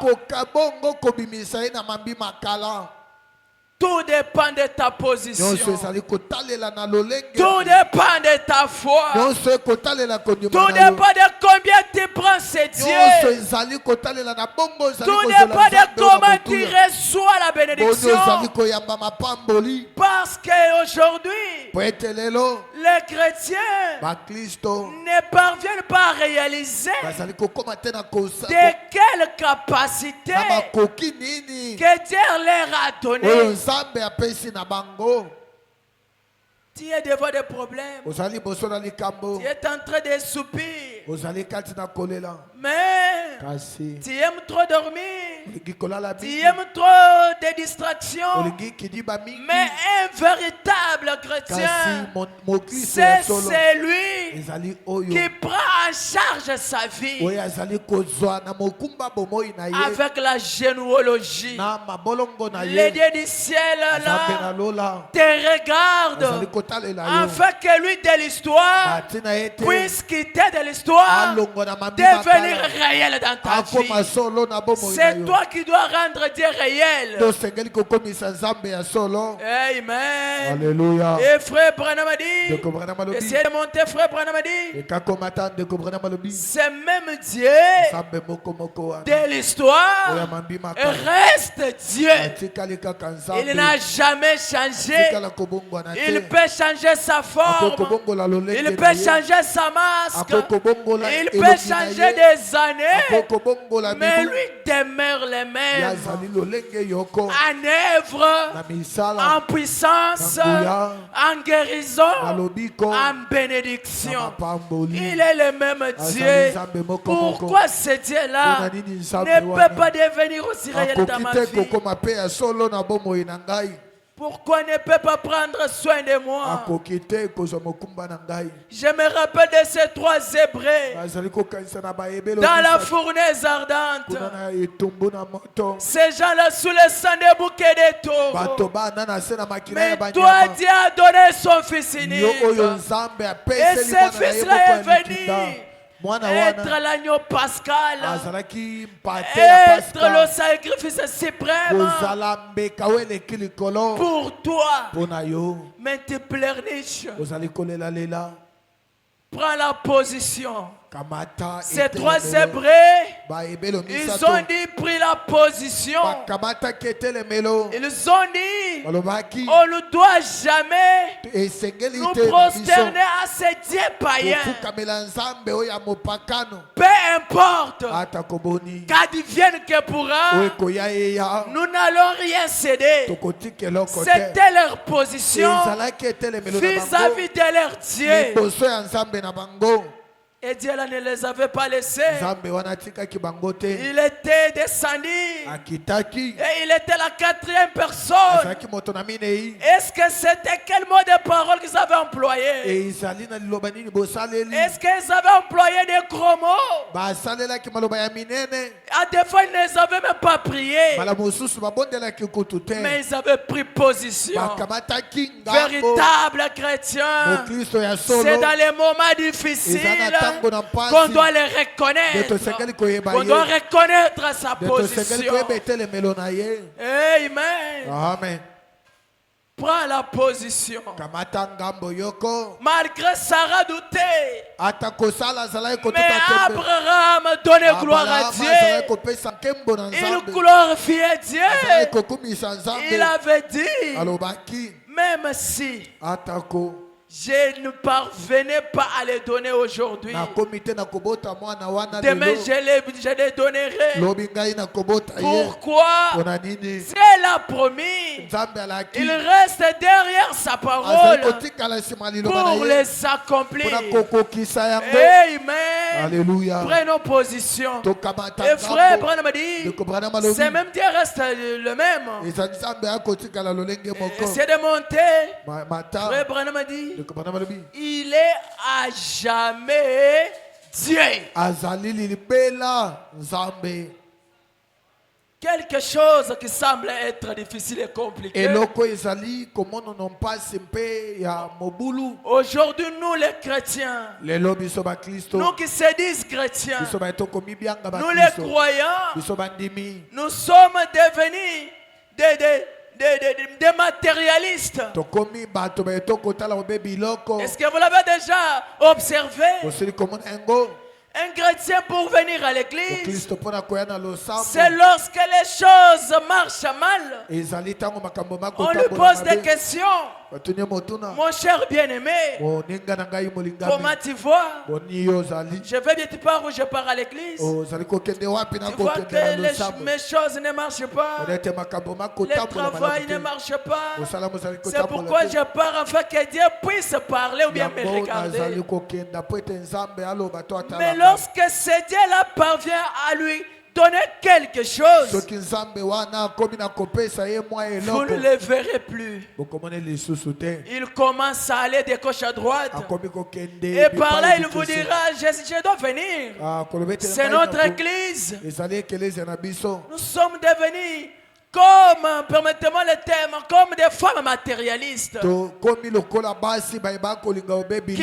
D: Tout dépend de ta position. Tout dépend de ta foi. Tout dépend de combien tu prends ces dieux. Tout dépend de comment tu reçois la bénédiction. Parce qu'aujourd'hui, les chrétiens ne parviennent pas à réaliser de quelle capacité que Dieu leur a donné. Tu es devant des problèmes. Tu es en train de soupir. Mais tu aimes trop dormir. Tu aimes trop de distractions. Mais un véritable véritable chrétien, c'est celui qui prend en charge sa vie avec la généalogie. Les dieux du ciel là te regardent afin que lui de l'histoire puisse quitter de l'histoire, devenir réel dans ta vie. C'est toi qui dois rendre Dieu réel. Amen.
A: Alléluia.
D: Et frère Branham a dit, essayez de monter, frère Branham a dit, c'est même Dieu de l'histoire reste Dieu. Il n'a jamais changé. Il peut changer sa forme, il peut changer sa masque, il peut changer des années, mais lui demeure le même, en œuvre, en puissance, en guérison, en bénédiction. Il est le même Dieu. Pourquoi ce Dieu-là ne peut pas devenir aussi réel dans ma vie? Pourquoi ne peut pas prendre soin de moi? Je me rappelle de ces 3 Hébreux dans la fournaise ardente. Ces gens-là sous le sang des bouquets de taureaux. Mais toi, Dieu a donné son fils unique. Et ce fils-là est venu être l'agneau pascal, être le sacrifice suprême pour toi. Mais te pleurniche. Prends la position. Ces 3 Hébreux, ils ont dit, pris la position. Ils ont dit, on ne doit jamais nous prosterner à ces dieux païens. Peu importe qu'advienne que pourra, nous n'allons rien céder. C'était leur position vis-à-vis de leur Dieu. Et Dieu là ne les avait pas laissés. Il était descendu. Et il était la 4e personne. Est-ce que c'était quel mot de parole qu'ils avaient employé? Est-ce qu'ils avaient employé des gros mots? À des fois, ils ne avaient même pas prié. Mais ils avaient pris position. Véritable chrétien, c'est dans les moments difficiles qu'on doit les reconnaître, qu'on doit reconnaître sa position. Amen. Prends la position. Malgré Sarah doutait, mais Abraham donnait gloire à Dieu. Il glorifiait Dieu. Il avait dit, même si je ne parvenais pas à les donner aujourd'hui, demain je les donnerai. Pourquoi? Dieu l'a promis. Il reste derrière sa parole pour les accomplir. Amen.
A: Alléluia.
D: Prenons position. Et frère Branham a dit, c'est même Dieu reste le même. C'est de monter. Frère Branham a dit, il est à jamais Dieu. Quelque chose qui semble être difficile et compliqué. Aujourd'hui, nous les chrétiens, nous qui se disent chrétiens, nous les croyants, nous sommes devenus des matérialistes. Est-ce que vous l'avez déjà observé? Un chrétien pour venir à l'église, c'est lorsque les choses marchent mal, on lui pose des questions. Mon cher bien-aimé, comment tu vois? Je vais bien te parler où je pars à l'église. Tu vois que mes choses ne marchent pas, le travail ne marche pas. C'est pourquoi je pars afin que Dieu puisse parler ou bien me regarder. Mais lorsque ce Dieu-là parvient à lui donné quelque chose,
A: vous
D: vous ne le verrez plus. Il commence à aller de gauche à droite. Et par là, il vous dira, je dois venir. C'est notre église. Nous sommes devenus comme, permettez-moi le terme, comme des femmes matérialistes qui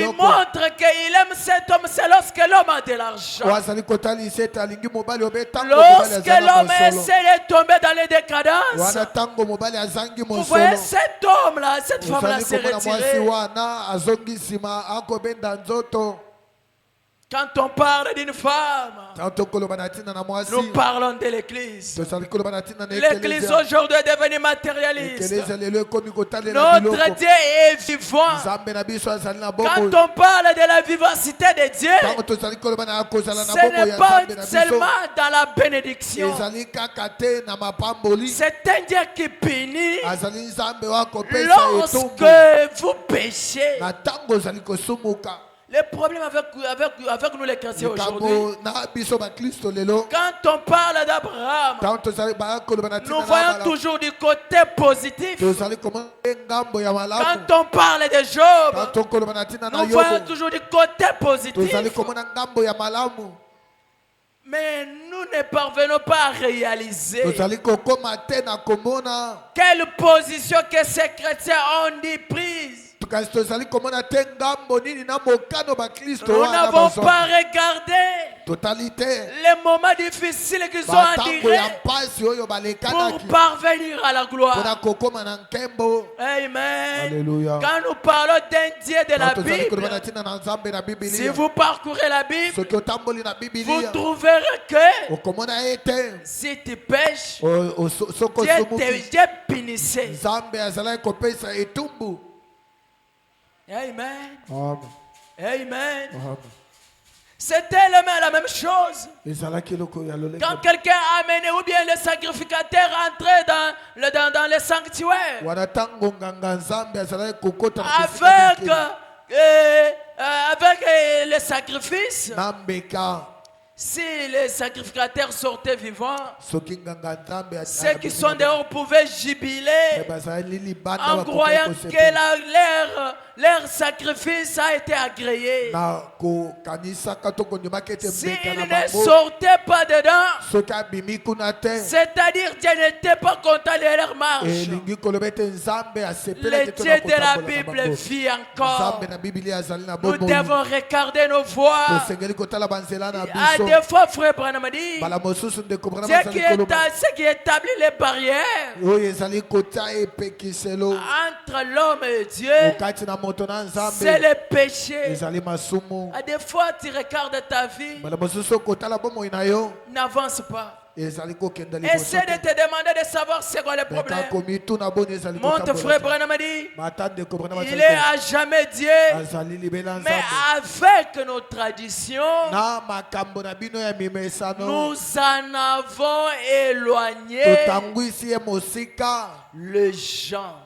D: montrent qu'il aime cet homme, c'est lorsque l'homme a de l'argent. Lorsque l'homme essaie de tomber dans les décadences, vous voyez cet homme-là, cette femme-là s'est retirée. Quand on parle d'une femme, nous parlons de l'église. L'église aujourd'hui est devenue matérialiste. Notre Dieu est vivant. Quand on parle de la vivacité de Dieu, ce n'est pas seulement dans la bénédiction. C'est un Dieu qui punit lorsque vous péchez. Le problème avec nous les chrétiens aujourd'hui, quand on parle d'Abraham, nous voyons toujours du côté positif. Quand on parle de Job, nous voyons toujours du côté positif. Mais nous ne parvenons pas à réaliser quelle position que ces chrétiens ont dit prise. Nous n'avons pas regardé les moments difficiles qu'ils ont endurés pour parvenir à la gloire. Amen.
A: Alléluia.
D: Quand nous parlons d'un Dieu de la Bible, si vous parcourez la Bible, vous trouverez que si tu pêches, Dieu punissait. Amen.
A: Amen.
D: Amen.
A: Amen.
D: C'était la même chose. Quand quelqu'un amenait ou bien le sacrificateur entrait dans le sanctuaire avec le sacrifice, si les sacrificateurs sortaient vivants, ceux qui sont dehors pouvaient jubiler en croyant que leur sacrifice a été agréé. S'ils ne sortaient pas dedans, c'est-à-dire Dieu n'était pas content de leur marche. Le Dieu de la Bible vit encore. Nous devons regarder nos voies. À des fois, frère Branham a dit, Dieu qui établit les barrières entre l'homme et Dieu, c'est le péché. À des fois, tu regardes ta vie, n'avance pas. Essaie de te demander de savoir c'est quoi le problème. Mon frère Branham a dit, il est à jamais Dieu, mais avec nos traditions, nous en avons éloigné les gens.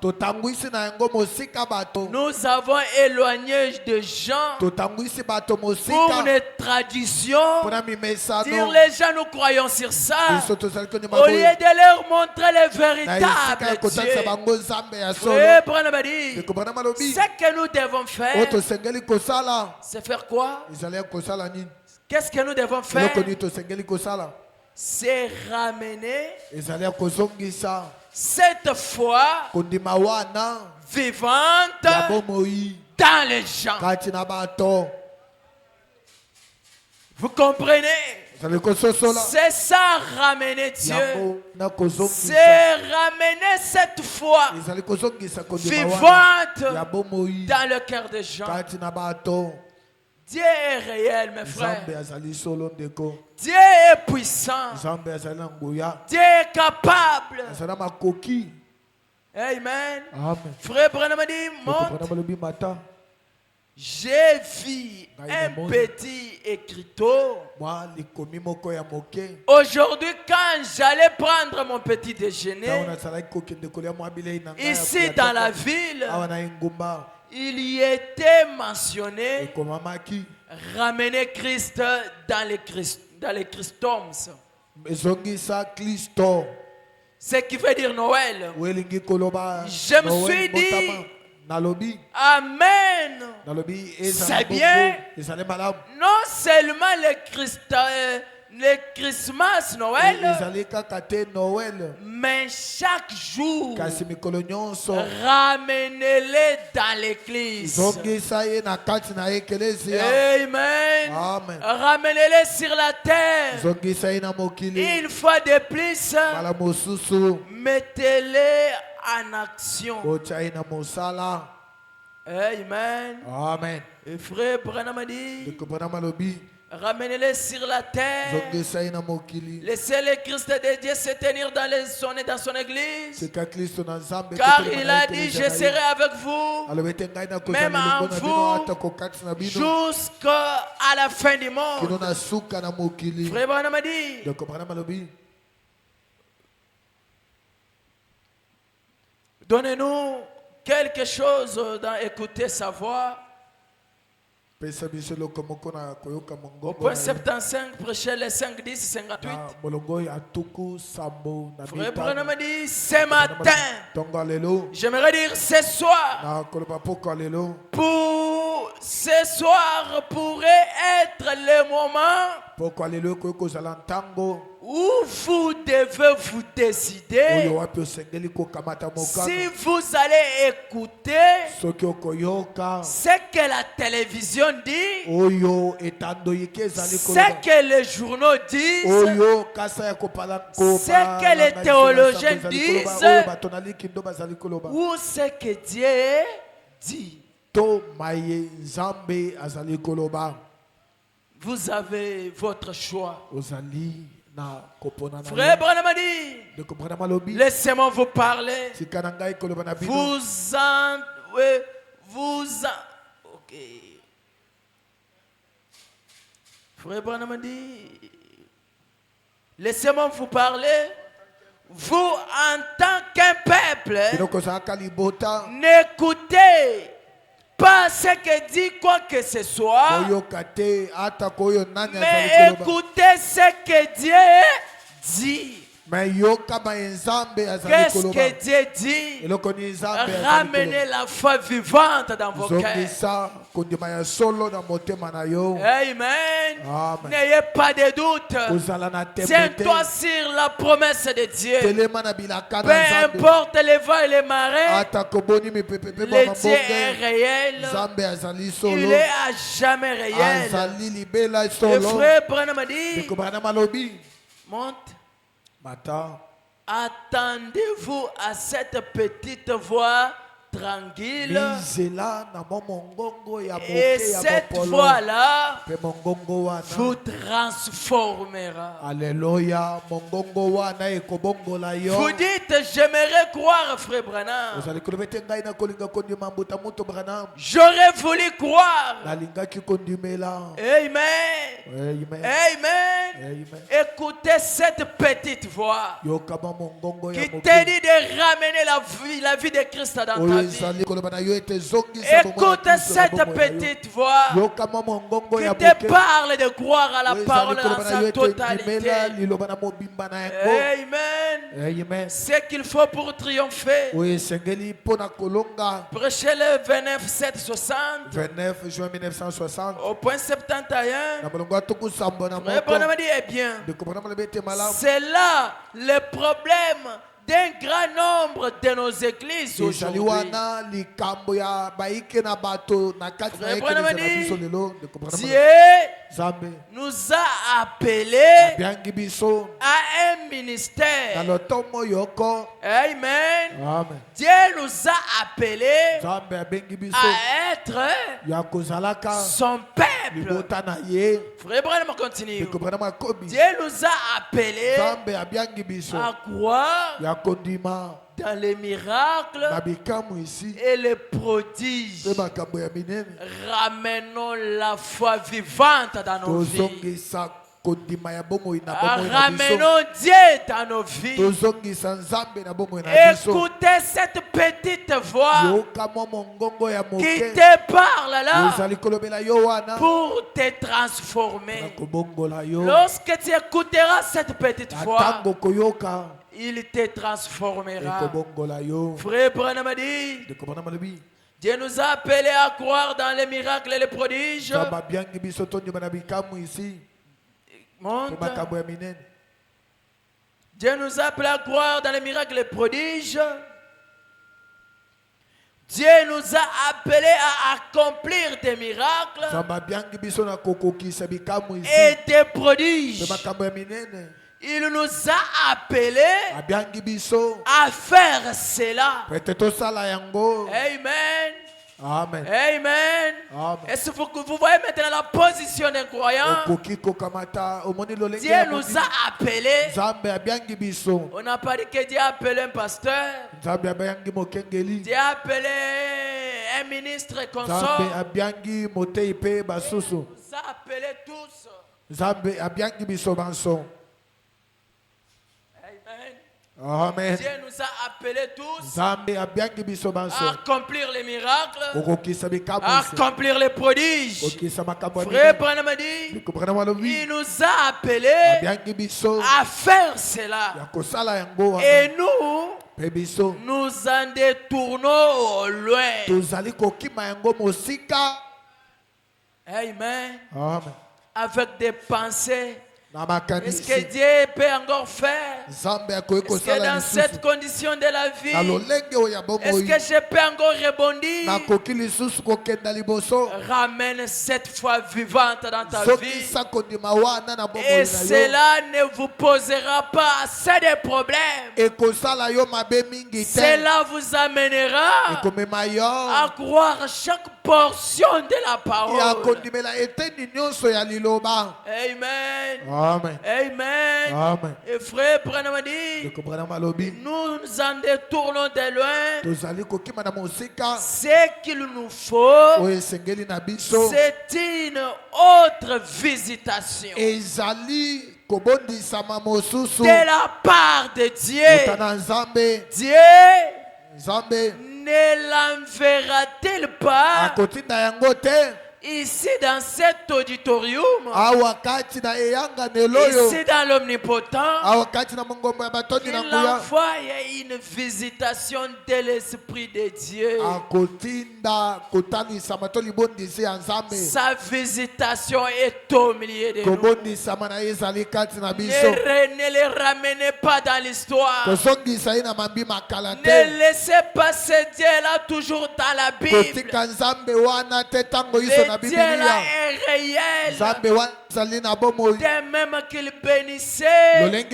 D: Nous avons éloigné des gens pour les traditions. Dire les gens, nous croyons sur ça, au lieu de leur montrer le véritable Dieu. Oui, Branham a dit, ce que nous devons faire, c'est faire quoi? Qu'est-ce que nous devons faire? C'est ramener cette foi vivante dans les gens. Vous comprenez? C'est ça, ramener Dieu. C'est ramener cette foi vivante dans le cœur des gens. Dieu est réel, mes frères. Dieu est puissant. Dieu est capable. Amen. Frère Branham dit, j'ai vu un petit écriteau. Aujourd'hui, quand j'allais prendre mon petit déjeuner, ici dans la ville, il y était mentionné ramener Christ dans les Christomes. Ce qui veut dire Noël. Je me suis dit, Amen. C'est bien. Non seulement le Christmas, Noël, mais chaque jour, ramenez-les dans l'église. Amen. Ramenez-les sur la terre. Une fois de plus, mettez-les en action. Amen. Et frère Branham a dit, ramenez-les sur la terre. Laissez le Christ de Dieu se tenir dans son église. Car il a dit, je serai avec vous, même en vous, jusqu'à la fin du monde. Frère Branham a dit, donnez-nous quelque chose dans écouter sa voix. Au point 75, prêchez les 5, 10, 58. Frère Branham dit, ce matin, j'aimerais dire ce soir, pour ce soir pourrait être le moment où vous devez vous décider si vous allez écouter ce que la télévision dit, ce que les journaux disent, ce que les théologiens disent, ou ce que Dieu dit. Vous avez votre choix. Frère Branham a dit, laissez-moi vous parler. Ok. Frère Branham a dit, laissez-moi vous parler. Vous, en tant qu'un peuple, n'écoutez pas ce que dit quoi que ce soit, mais écoutez ce que Dieu dit. Qu'est-ce que Dieu dit? Ramenez la foi vivante dans vos cœurs. Amen. N'ayez pas de doute. Tiens-toi sur la promesse de Dieu. Peu importe les vents et les marées, le Dieu est réel. Il est à jamais réel. Le frère Branham a dit, monte. Attendez-vous à cette petite voix tranquille. Et cette voix-là vous transformera.
C: Alléluia.
D: Vous dites, j'aimerais croire, frère Branham. J'aurais voulu croire. Amen. Amen. Écoutez cette petite voix qui te dit de ramener la vie de Christ dans ta vie. Écoute cette petite voix qui te parle de croire à la parole dans sa totalité. Amen. Ce qu'il faut pour triompher. Prêchez le 29 760.
C: 29 juin 1960.
D: Au point 71. Mais bon, on dit, eh bien, c'est là le problème d'un grand nombre de nos églises aujourd'hui. Dieu nous a appelés à un ministère. Amen. Dieu nous a appelés à être son peuple. Frère Branham continue. Dieu nous a appelés à croire dans les miracles et les prodiges. Ramenons la foi vivante dans nos vies. Ramenons Dieu dans nos vies. Écoutez cette petite voix qui te parle là pour te transformer. Lorsque tu écouteras cette petite voix, il te transformera. Frère Branham a dit, Dieu nous a appelés à croire dans les miracles et les prodiges. Monte. Dieu nous a appelés à croire dans les miracles et les prodiges. Dieu nous a appelés à accomplir des miracles et des prodiges. Il nous a appelés à faire cela. Amen.
A: Amen.
D: Amen. Est-ce que vous voyez maintenant la position d'un croyant? Dieu nous a appelés. On n'a pas dit que Dieu a appelé un pasteur. Dieu a appelé un ministre consort. Il nous a appelés tous.
A: Amen.
D: Dieu nous a appelés tous à accomplir les miracles, à accomplir les prodiges. Frère Branham a dit, il nous a appelés à faire cela. Et nous en détournons loin. Amen. Avec des pensées. Est-ce que Dieu peut encore faire? Est-ce que dans cette condition de la vie, est-ce que je peux encore rebondir? Ramène cette foi vivante dans ta vie. Et cela ne vous posera pas assez de problèmes. Cela vous amènera à croire chaque portion de la parole. Amen.
A: Amen.
D: Amen.
A: Amen.
D: Et frère Branham a dit, nous nous en détournons de loin. Ce qu'il nous faut, c'est une autre visitation de la part de Dieu. Dieu ne l'enverra-t-il pas ici dans cet auditorium, ici dans l'omnipotent, il envoie une visitation de l'Esprit de Dieu. Sa visitation est au milieu de nous. Ne les ramenez pas dans l'histoire. Ne laissez pas ce Dieu-là toujours dans la Bible. Dieu là est réel. De même qu'il bénissait, de même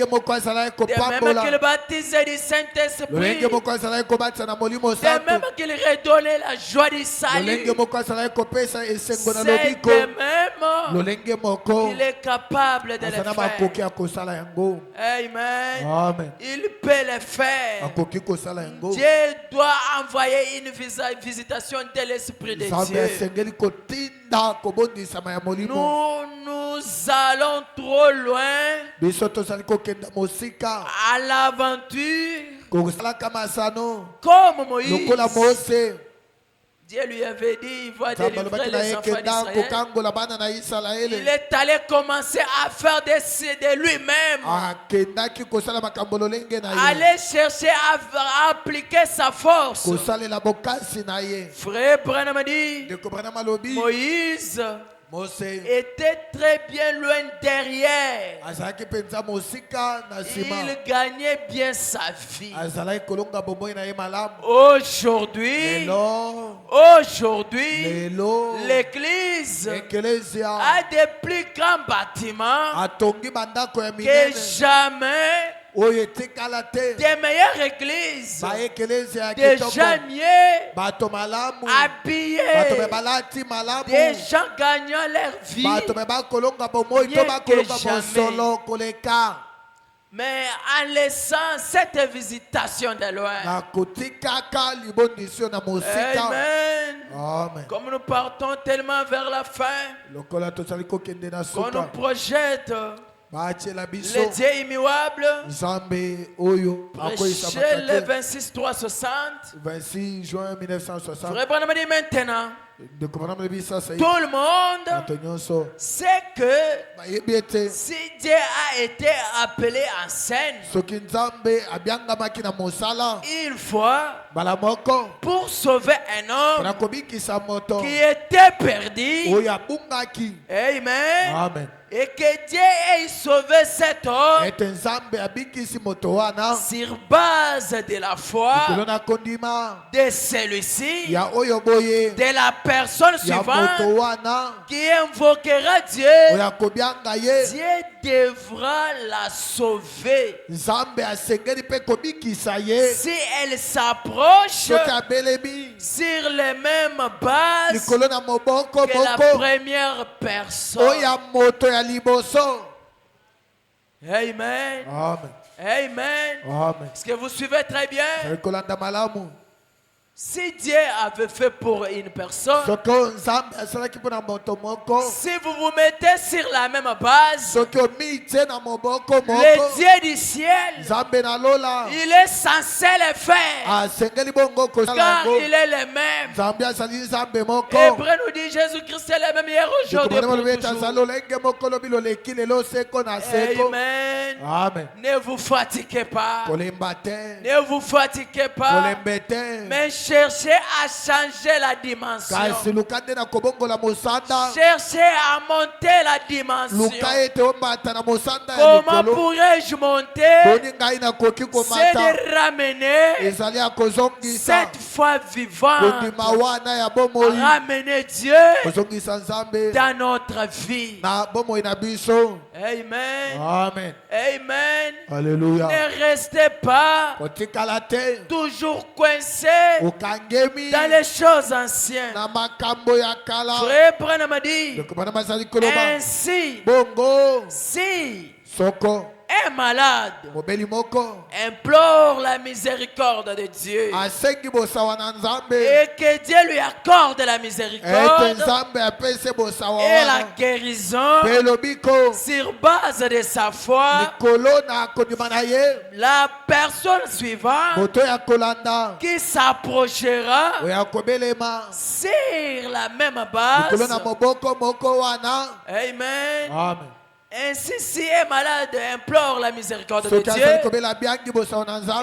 D: qu'il baptisait du Saint-Esprit, de même qu'il redonnait la joie du salut, c'est de même qu'il est capable de le faire. Amen. Il peut le faire. Dieu doit envoyer une visitation de l'Esprit de Dieu. Nous allons trop loin à l'aventure comme Moïse. Dieu lui avait dit, il va délivrer les enfants d'Israël. Il est allé commencer à faire de lui-même. Aller chercher à appliquer sa force. Frère Branham a dit, Moïse était très bien loin derrière. Il gagnait bien sa vie. Aujourd'hui, l'Église a des plus grands bâtiments que jamais. Des meilleures églises, des gens mieux habillés, des gens gagnant leur vie mieux que jamais. Mais en laissant cette visitation de loin. Amen. Comme nous partons tellement vers la fin, qu'on nous projette les dieux immuables, prêcher le 26 360.
A: 26 juin 1960.
D: Maintenant, tout le monde sait que si Dieu a été appelé en scène une fois pour sauver un homme qui était perdu, amen, et que Dieu ait sauvé cet homme sur base de la foi de celui-ci, de la personne suivante qui invoquera Dieu, Dieu devra la sauver. Si elle s'approche sur les mêmes bases que la première personne. Amen. Amen. Est-ce que vous suivez très bien? Si Dieu avait fait pour une personne, si vous vous mettez sur la même base, le Dieu du ciel, il est censé le faire, car il est le même. Hébreu nous dit Jésus-Christ est le même hier, aujourd'hui, pour toujours. Amen. Ne vous fatiguez pas. Ne vous fatiguez pas. Mais cherchez à changer la dimension. Cherchez à monter la dimension. Comment pourrais-je monter? C'est de ramener cette foi vivante. Ramener Dieu dans notre vie. Amen. Amen.
A: Alléluia.
D: Ne restez pas toujours coincé dans les choses anciennes. Frère Branham a dit ainsi, si un malade implore la miséricorde de Dieu et que Dieu lui accorde la miséricorde et la guérison sur base de sa foi, la personne suivante qui s'approchera sur la même base, amen. Ainsi, si un malade implore la miséricorde de Dieu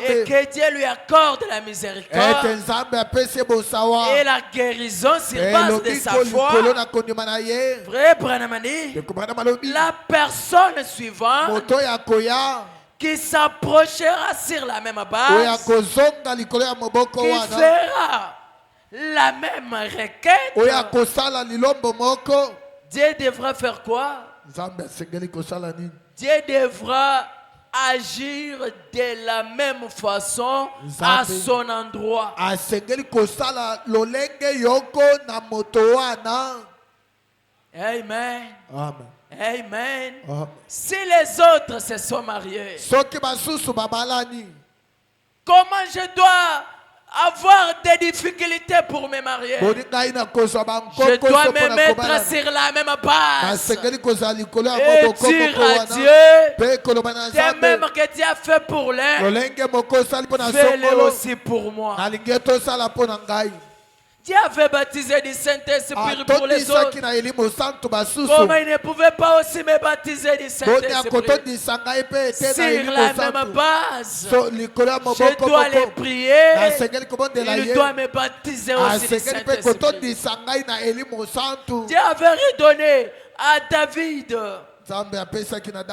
D: et que Dieu lui accorde la miséricorde et la guérison sur base de sa foi, vrai Branham dit, la personne suivante qui s'approchera sur la même base, qui fera la même requête, Dieu devra faire quoi? Dieu devra agir de la même façon à son endroit. Amen. Amen. Si les autres se sont mariés, comment je dois avoir des difficultés pour me marier? Je dois me mettre sur la même base et dire à Dieu, de même que Dieu a fait pour l'un, fais-le aussi pour moi. Dieu avait baptisé du Saint-Esprit pour les autres. Comment il ne pouvait pas aussi me baptiser du Saint-Esprit? Sur la même base, je dois les prier. Il doit me baptiser aussi du Saint-Esprit. Dieu avait redonné à David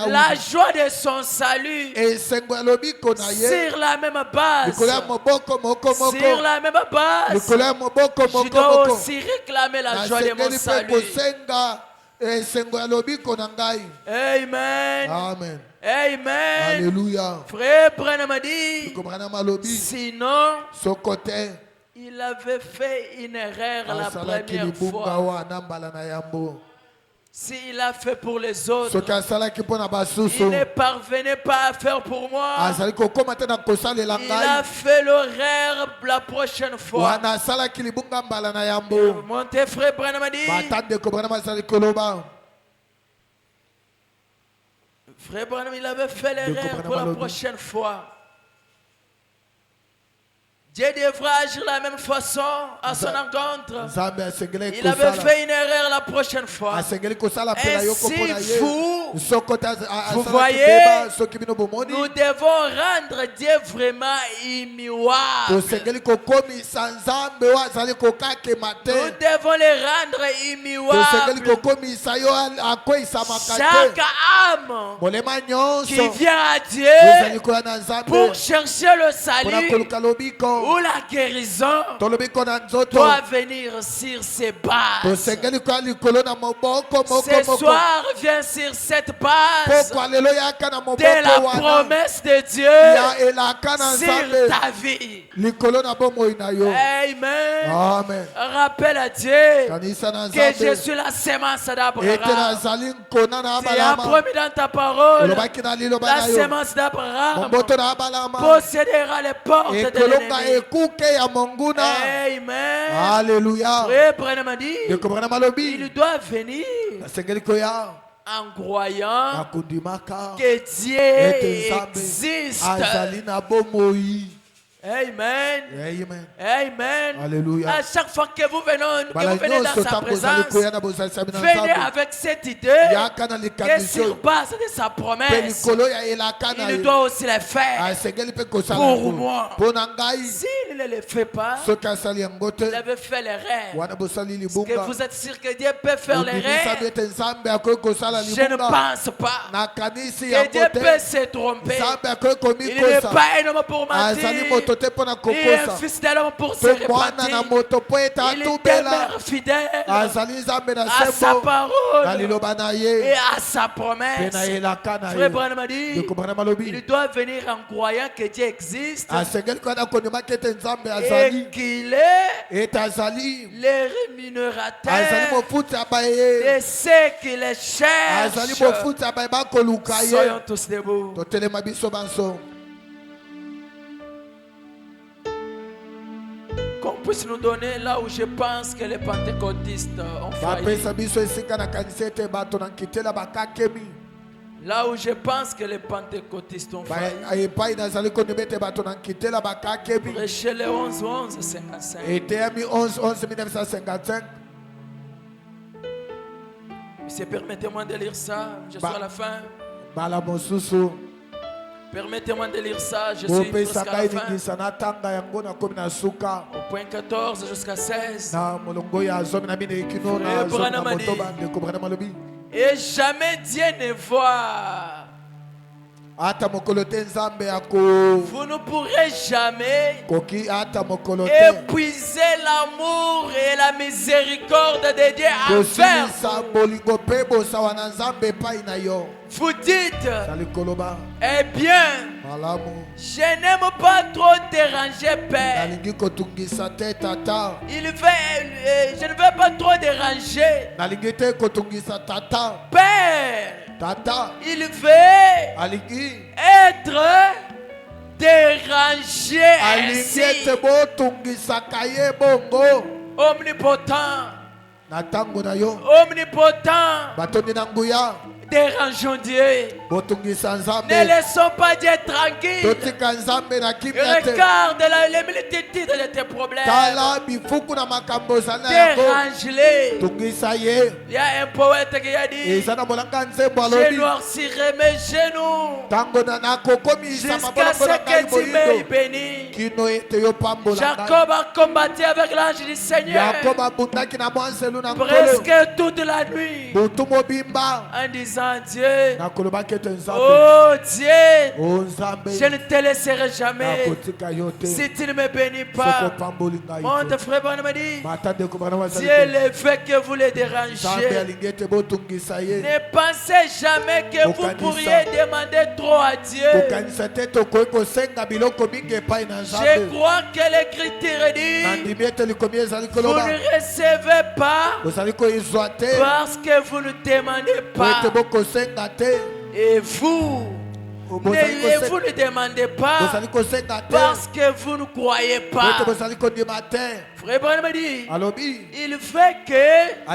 D: la joie de son salut sur la même base. Sur la même base, je dois aussi réclamer la joie de mon salut. Amen. Amen.
A: Alléluia.
D: Frère Branham a dit, sinon, il avait fait une erreur la première fois. S'il a fait pour les autres, il
A: ne
D: ne parvenait pas à faire pour moi. Il a fait l'horaire la prochaine fois. Mon frère Branham a dit, frère Branham, il avait fait l'horaire pour la prochaine fois. Dieu devra agir de la même façon à son encontre. Il avait fait une erreur la prochaine fois. Ainsi, vous voyez, nous devons rendre Dieu vraiment immuable. Nous devons les rendre immuables. Chaque âme qui vient à Dieu pour chercher le salut ou la guérison doit venir sur ses bases. Ce soir, viens sur cette base de la promesse de Dieu sur ta vie. Amen. Rappelle à Dieu que je suis la sémence d'Abraham. Tu as promis dans ta parole, la sémence d'Abraham possédera les portes de l'ennemi. Amen.
A: Alléluia.
D: Il doit venir en croyant que Dieu existe. Amen.
A: Alléluia.
D: À chaque fois que vous venez dans sa présence, venez avec cette idée que sur base de sa promesse, il doit aussi le faire pour moi. S'il ne le fait pas, il avait fait l'erreur. Est-ce que vous êtes sûr que Dieu peut faire l'erreur? Je ne pense pas que Dieu peut se tromper. Il n'est pas un homme pour mentir. Il est un fils de l'homme pour se repentir. Il demeure fidèle à sa parole et à sa promesse. Frère Branham a dit, il doit venir en croyant que Dieu existe et qu'il est le rémunérateur de ceux qui le cherchent. Soyons tous debout. Qu'on puisse nous donner là où je pense que les pentecôtistes ont failli. Là où je pense que les pentecôtistes ont failli. Prêchez le 11-11-55. Monsieur, permettez-moi de lire ça. Je suis à la fin. Permettez-moi de lire ça, je suis presque à la fin. Au point 14 jusqu'à 16. Et jamais Dieu ne voit. Vous ne pourrez jamais épuiser l'amour et la miséricorde de Dieu envers vous. Vous dites, eh bien, je n'aime pas trop déranger Père. Je ne veux pas trop déranger Père. Il veut être dérangé ainsi. Omnipotent. Dérangeons Dieu. Ne laissons pas Dieu tranquille. Regarde les multitudes de tes problèmes. Dérange-les. Il y a un poète qui a dit, je noircirai mes genoux jusqu'à ce que tu m'aies béni. Jacob a combattu avec l'ange du Seigneur presque toute la nuit en disant, disant Dieu, oh Dieu, je ne te laisserai jamais. Si tu ne me bénis pas, mon frère Branham m'a dit, Dieu le fait que vous le dérangez. Ne pensez jamais que vous pourriez demander trop à Dieu. Je crois que l'Écriture dit, vous ne recevez pas parce que vous ne demandez pas. Et vous ne demandez pas parce que vous ne croyez pas. Frère Branham m'a dit, il fait que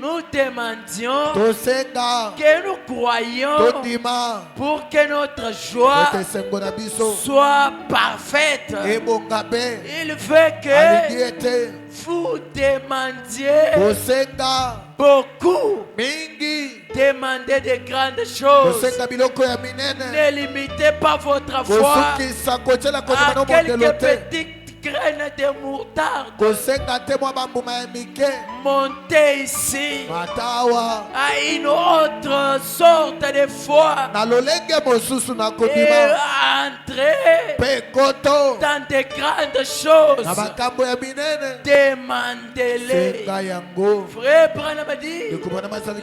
D: nous demandions, que nous croyions pour que notre joie soit parfaite. Il fait que vous demandiez beaucoup. Demandez de grandes choses. Ne limitez pas votre foi à quelques petites graines de moutarde. Montez ici à une autre sorte de foi et entrez dans de grandes choses. Demandez-les. Frère Branham a dit,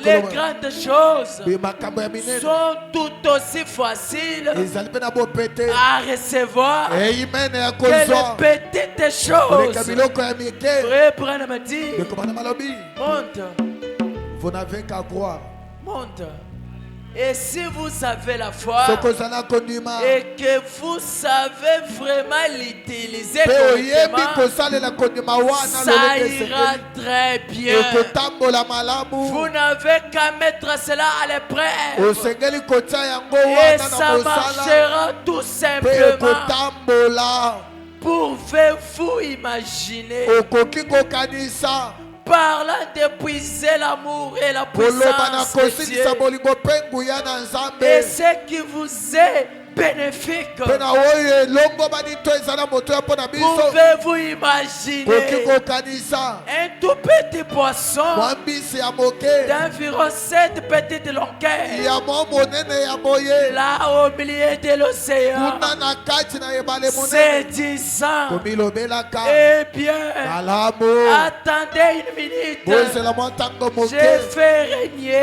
D: les grandes choses sont tout aussi faciles à recevoir que les petites choses. Frère Branham a dit, monte.
A: Vous n'avez qu'à croire.
D: Monte. Et si vous avez la foi et que vous savez vraiment l'utiliser correctement, ça ira très bien. Vous n'avez qu'à mettre cela à l'épreuve et ça marchera tout simplement. Pouvez-vous imaginer, parlant d'épuiser l'amour et la puissance de Dieu, et ce qui vous est bénéfique? Pouvez-vous imaginer un tout petit poisson d'environ 7 petites longueurs là au milieu de l'océan, se disant, eh bien, attendez une minute, je fais régner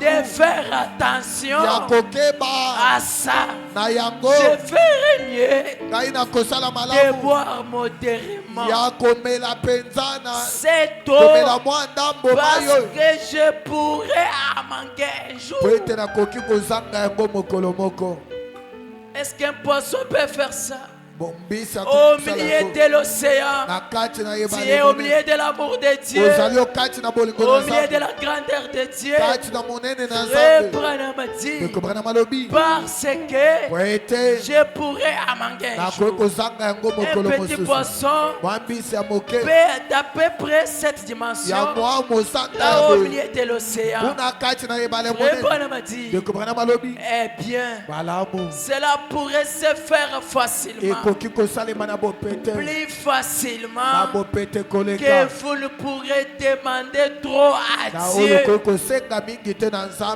D: de faire attention à ça. Je fais régner de boire modérément cette eau parce que je pourrais en manquer un jour. Est-ce qu'un poisson peut faire ça? Au milieu de l'océan, tu es au milieu de l'amour de Dieu, au milieu de la grandeur de Dieu. Frère Branham a dit, parce que je pourrais en manquer un jour. Un petit poisson peut d'à peu près cette dimension là au milieu de l'océan. Frère Branham a dit, eh bien, cela pourrait se faire facilement, plus facilement que vous ne pourrez demander trop à Dieu.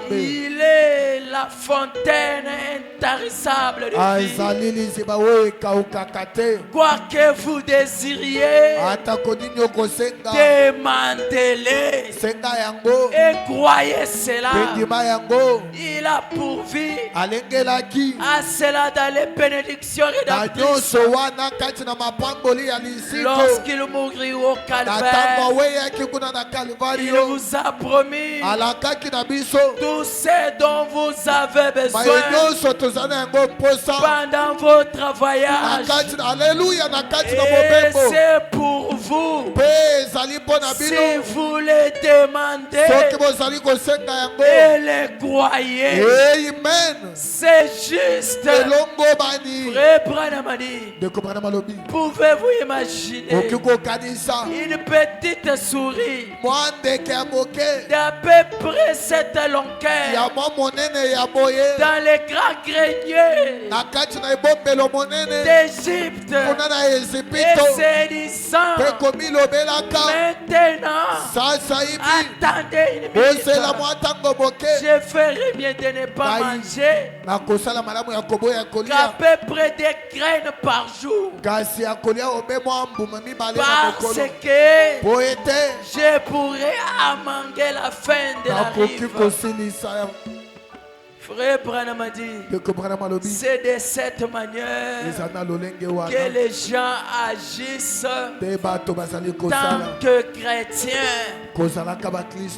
D: Il est la fontaine intarissable de vie. Quoi que vous désiriez, demandez-les et croyez cela. Il a pourvu à cela dans les bénédictions et dans lorsqu'il mourut au calvaire, il vous a promis tout ce dont vous avez besoin pendant votre voyage. Et c'est pour vous. Si vous les demandez et les croyez, c'est juste. Frère Branham a dit, Pouvez-vous imaginer une petite souris d'à peu près cette longueur dans les grands greniers d'Égypte et sédissant maintenant? Attendez une minute. Je ferai bien de ne pas manger qu'à peu près des graines par jour, parce que je pourrais amender la fin de la rive. Frère Branham a dit, c'est de cette manière que les gens agissent tant que chrétiens.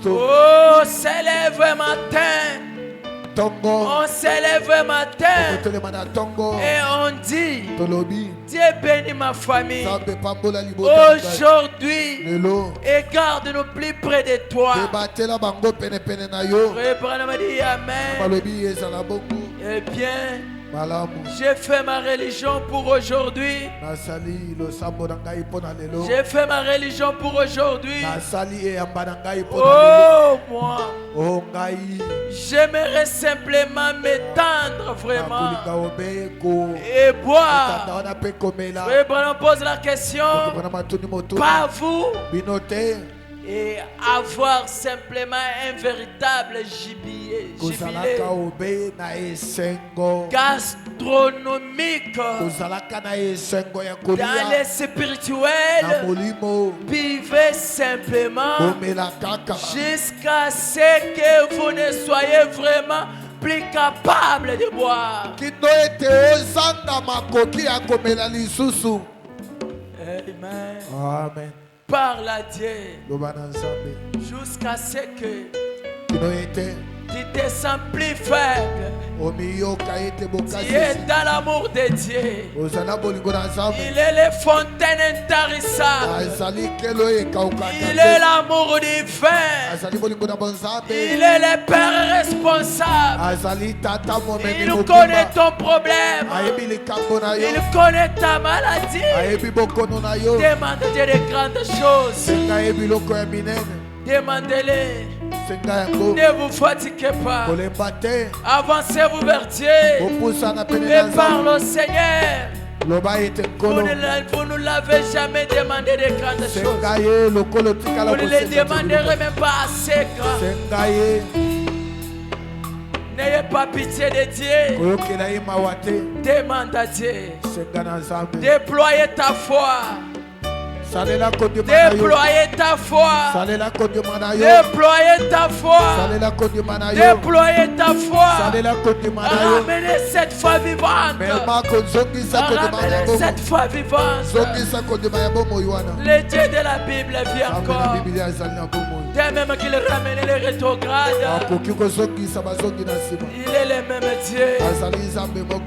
D: Oh, s'élève le matin. On s'élève le matin et on dit, Dieu bénit ma famille aujourd'hui et garde-nous plus près de toi. Frère Branham a dit amen. Eh bien, j'ai fait ma religion pour aujourd'hui. J'ai fait ma religion pour aujourd'hui. Oh, moi. J'aimerais simplement m'étendre vraiment et boire. On pose la question, pas vous, et avoir simplement un véritable gibier gastronomique dans les spirituels. Vivez simplement jusqu'à ce que vous ne soyez vraiment plus capable de boire. Amen.
A: Amen.
D: Parle à Dieu jusqu'à ce que tu te sens plus faible. Tu es dans l'amour de Dieu. Il est les fontaines intarissables. Il est l'amour divin. Il est le Père responsable. Il connaît ton problème. Il connaît ta maladie. Demande Dieu de grandes choses. Demandez-les. Ne vous fatiguez pas. Avancez-vous vers Dieu et parlez au Seigneur. Vous ne l'avez jamais demandé de grandes choses. Vous ne les demanderez même pas assez grand. N'ayez pas pitié de Dieu. Demande à Dieu. Déployez ta foi. Déployez ta foi. Déployez ta foi. Déployez ta foi. Ramenez cette foi vivante. Ramenez cette foi vivante. Le Dieu de la Bible vit encore. Dès même qu'il ramène les rétrogrades, il est le même Dieu.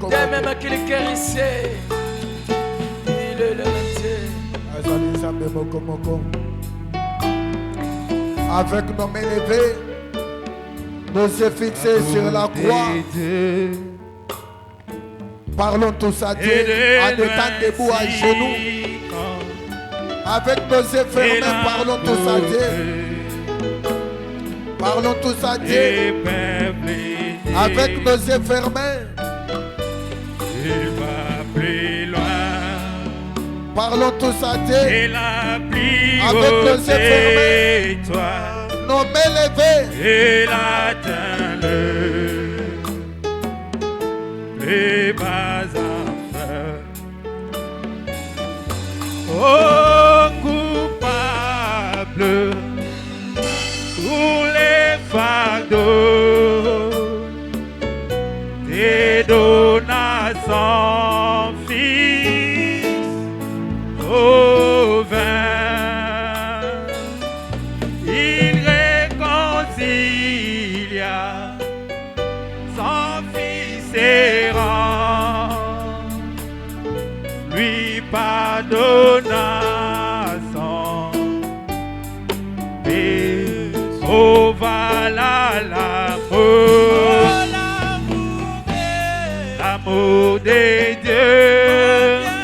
D: Dès même qu'il guérissait, il est le même Dieu.
A: Avec nos mains levées, nos yeux fixés sur la croix, parlons tous à Dieu en étant debout à genoux. Avec nos yeux fermés, parlons tous à Dieu. Parlons tous à Dieu. Avec nos yeux fermés,
B: il va plus loin.
A: Parlons tous à Dieu.
B: Avec
A: nos yeux fermés, nos mains levées.
B: Il atteint le plus bas enfers. Oh, coupable, tous les fardeaux des donations. Au vin, il réconcilia son fils errant, lui pardonna son péché, sauva l'amour de Dieu.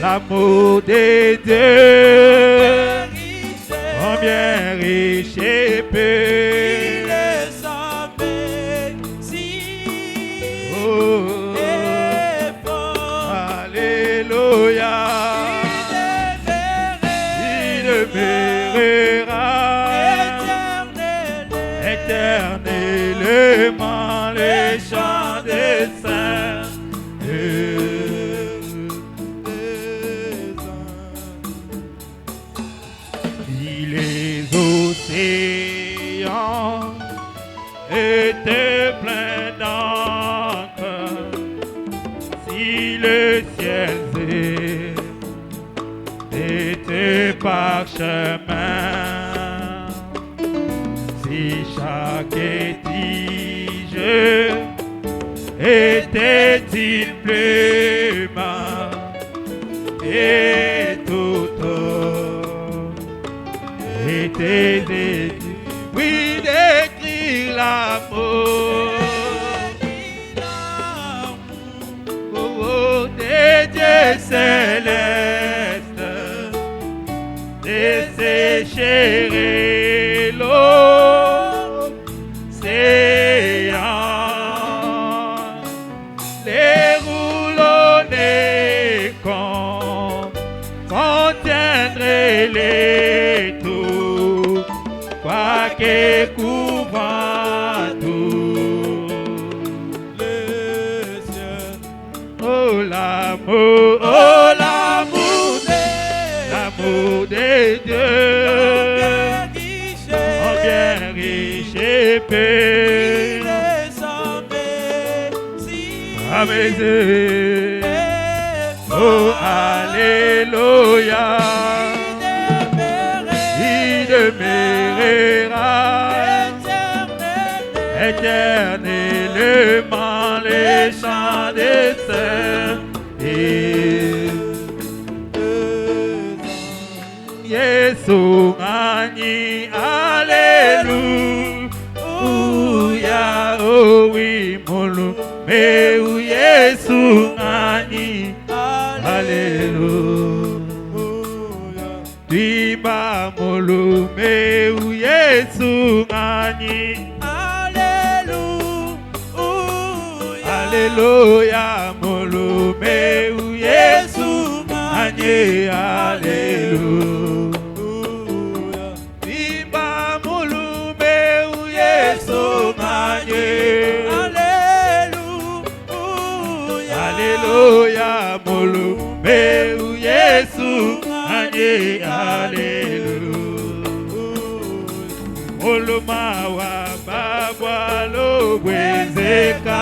B: L'amour des deux, combien riche et peu, il est sans mesure, oh, et fort. Alléluia, il demeurera éternellement les chants des saints. Était plein d'encre, si le ciel était parchemin, si chaque tige était une plume et tout était écrit, oui, d'écrire l'amour, oh, des dieux célestes, dessécher l'eau séant, les rouleaux des contiendraient les tours, quoique couvrant tout le ciel. Oh l'amour des dieux, oh bien riche et peu, à mes yeux. Oh alléluia, il demeurera éternellement les chants des saints. Yesu ani alléluia, oh oui molu me Yesu ani alléluia, Diba molu me Yesu ani alléluia, Alléluia, molume ou Yesu manye, Alléluia. Bimba molume ou Yesu manye, Alléluia. Alléluia, molume ou Yesu manye, Alléluia. Moluma wa babwa lo wezeka.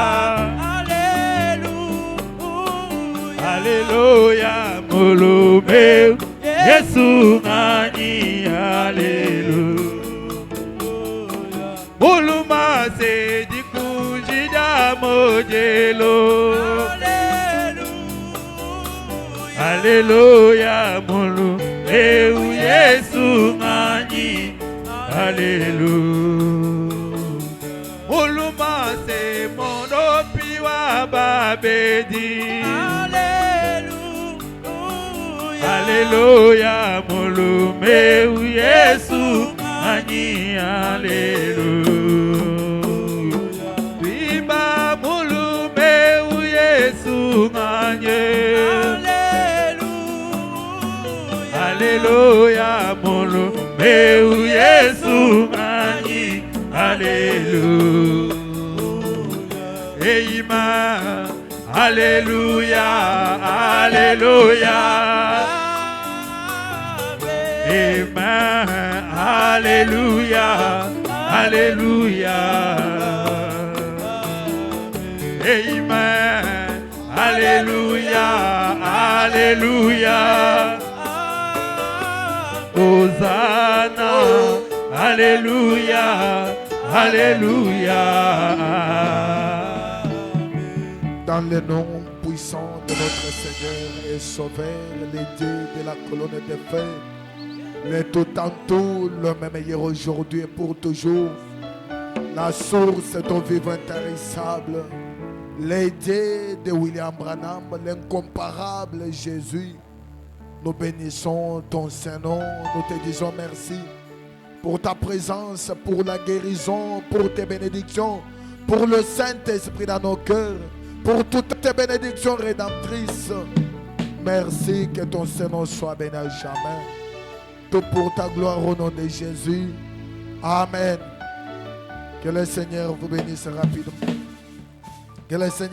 B: Alléluia, molume Yesu nani, Alléluia. Moluma se dikujida mojelo. Alléluia, molume Yesu nani, Alléluia. Moluma se mono piwa babedi. Alléluia, molume Yesu ani, Alléluia. Biba molume Yesu ani, Alléluia. Molume Yesu ani, Alléluia. Amen. Alléluia, Alléluia. Amen. Alléluia, Alléluia. Amen. Alléluia, Alléluia. Hosanna, Alléluia, Alléluia.
A: Dans le nom puissant de notre Seigneur et Sauveur, les dieux de la colonne de feu, le tout en tout, le même hier, aujourd'hui et pour toujours, la source d'eau vive intarissable, les dieux de William Branham, l'incomparable Jésus, nous bénissons ton Saint-Nom, nous te disons merci pour ta présence, pour la guérison, pour tes bénédictions, pour le Saint-Esprit dans nos cœurs, pour toutes tes bénédictions rédemptrices. Merci, que ton Saint-Nom soit béni à jamais. Tout pour ta gloire au nom de Jésus. Amen. Que le Seigneur vous bénisse rapidement. Que le Seigneur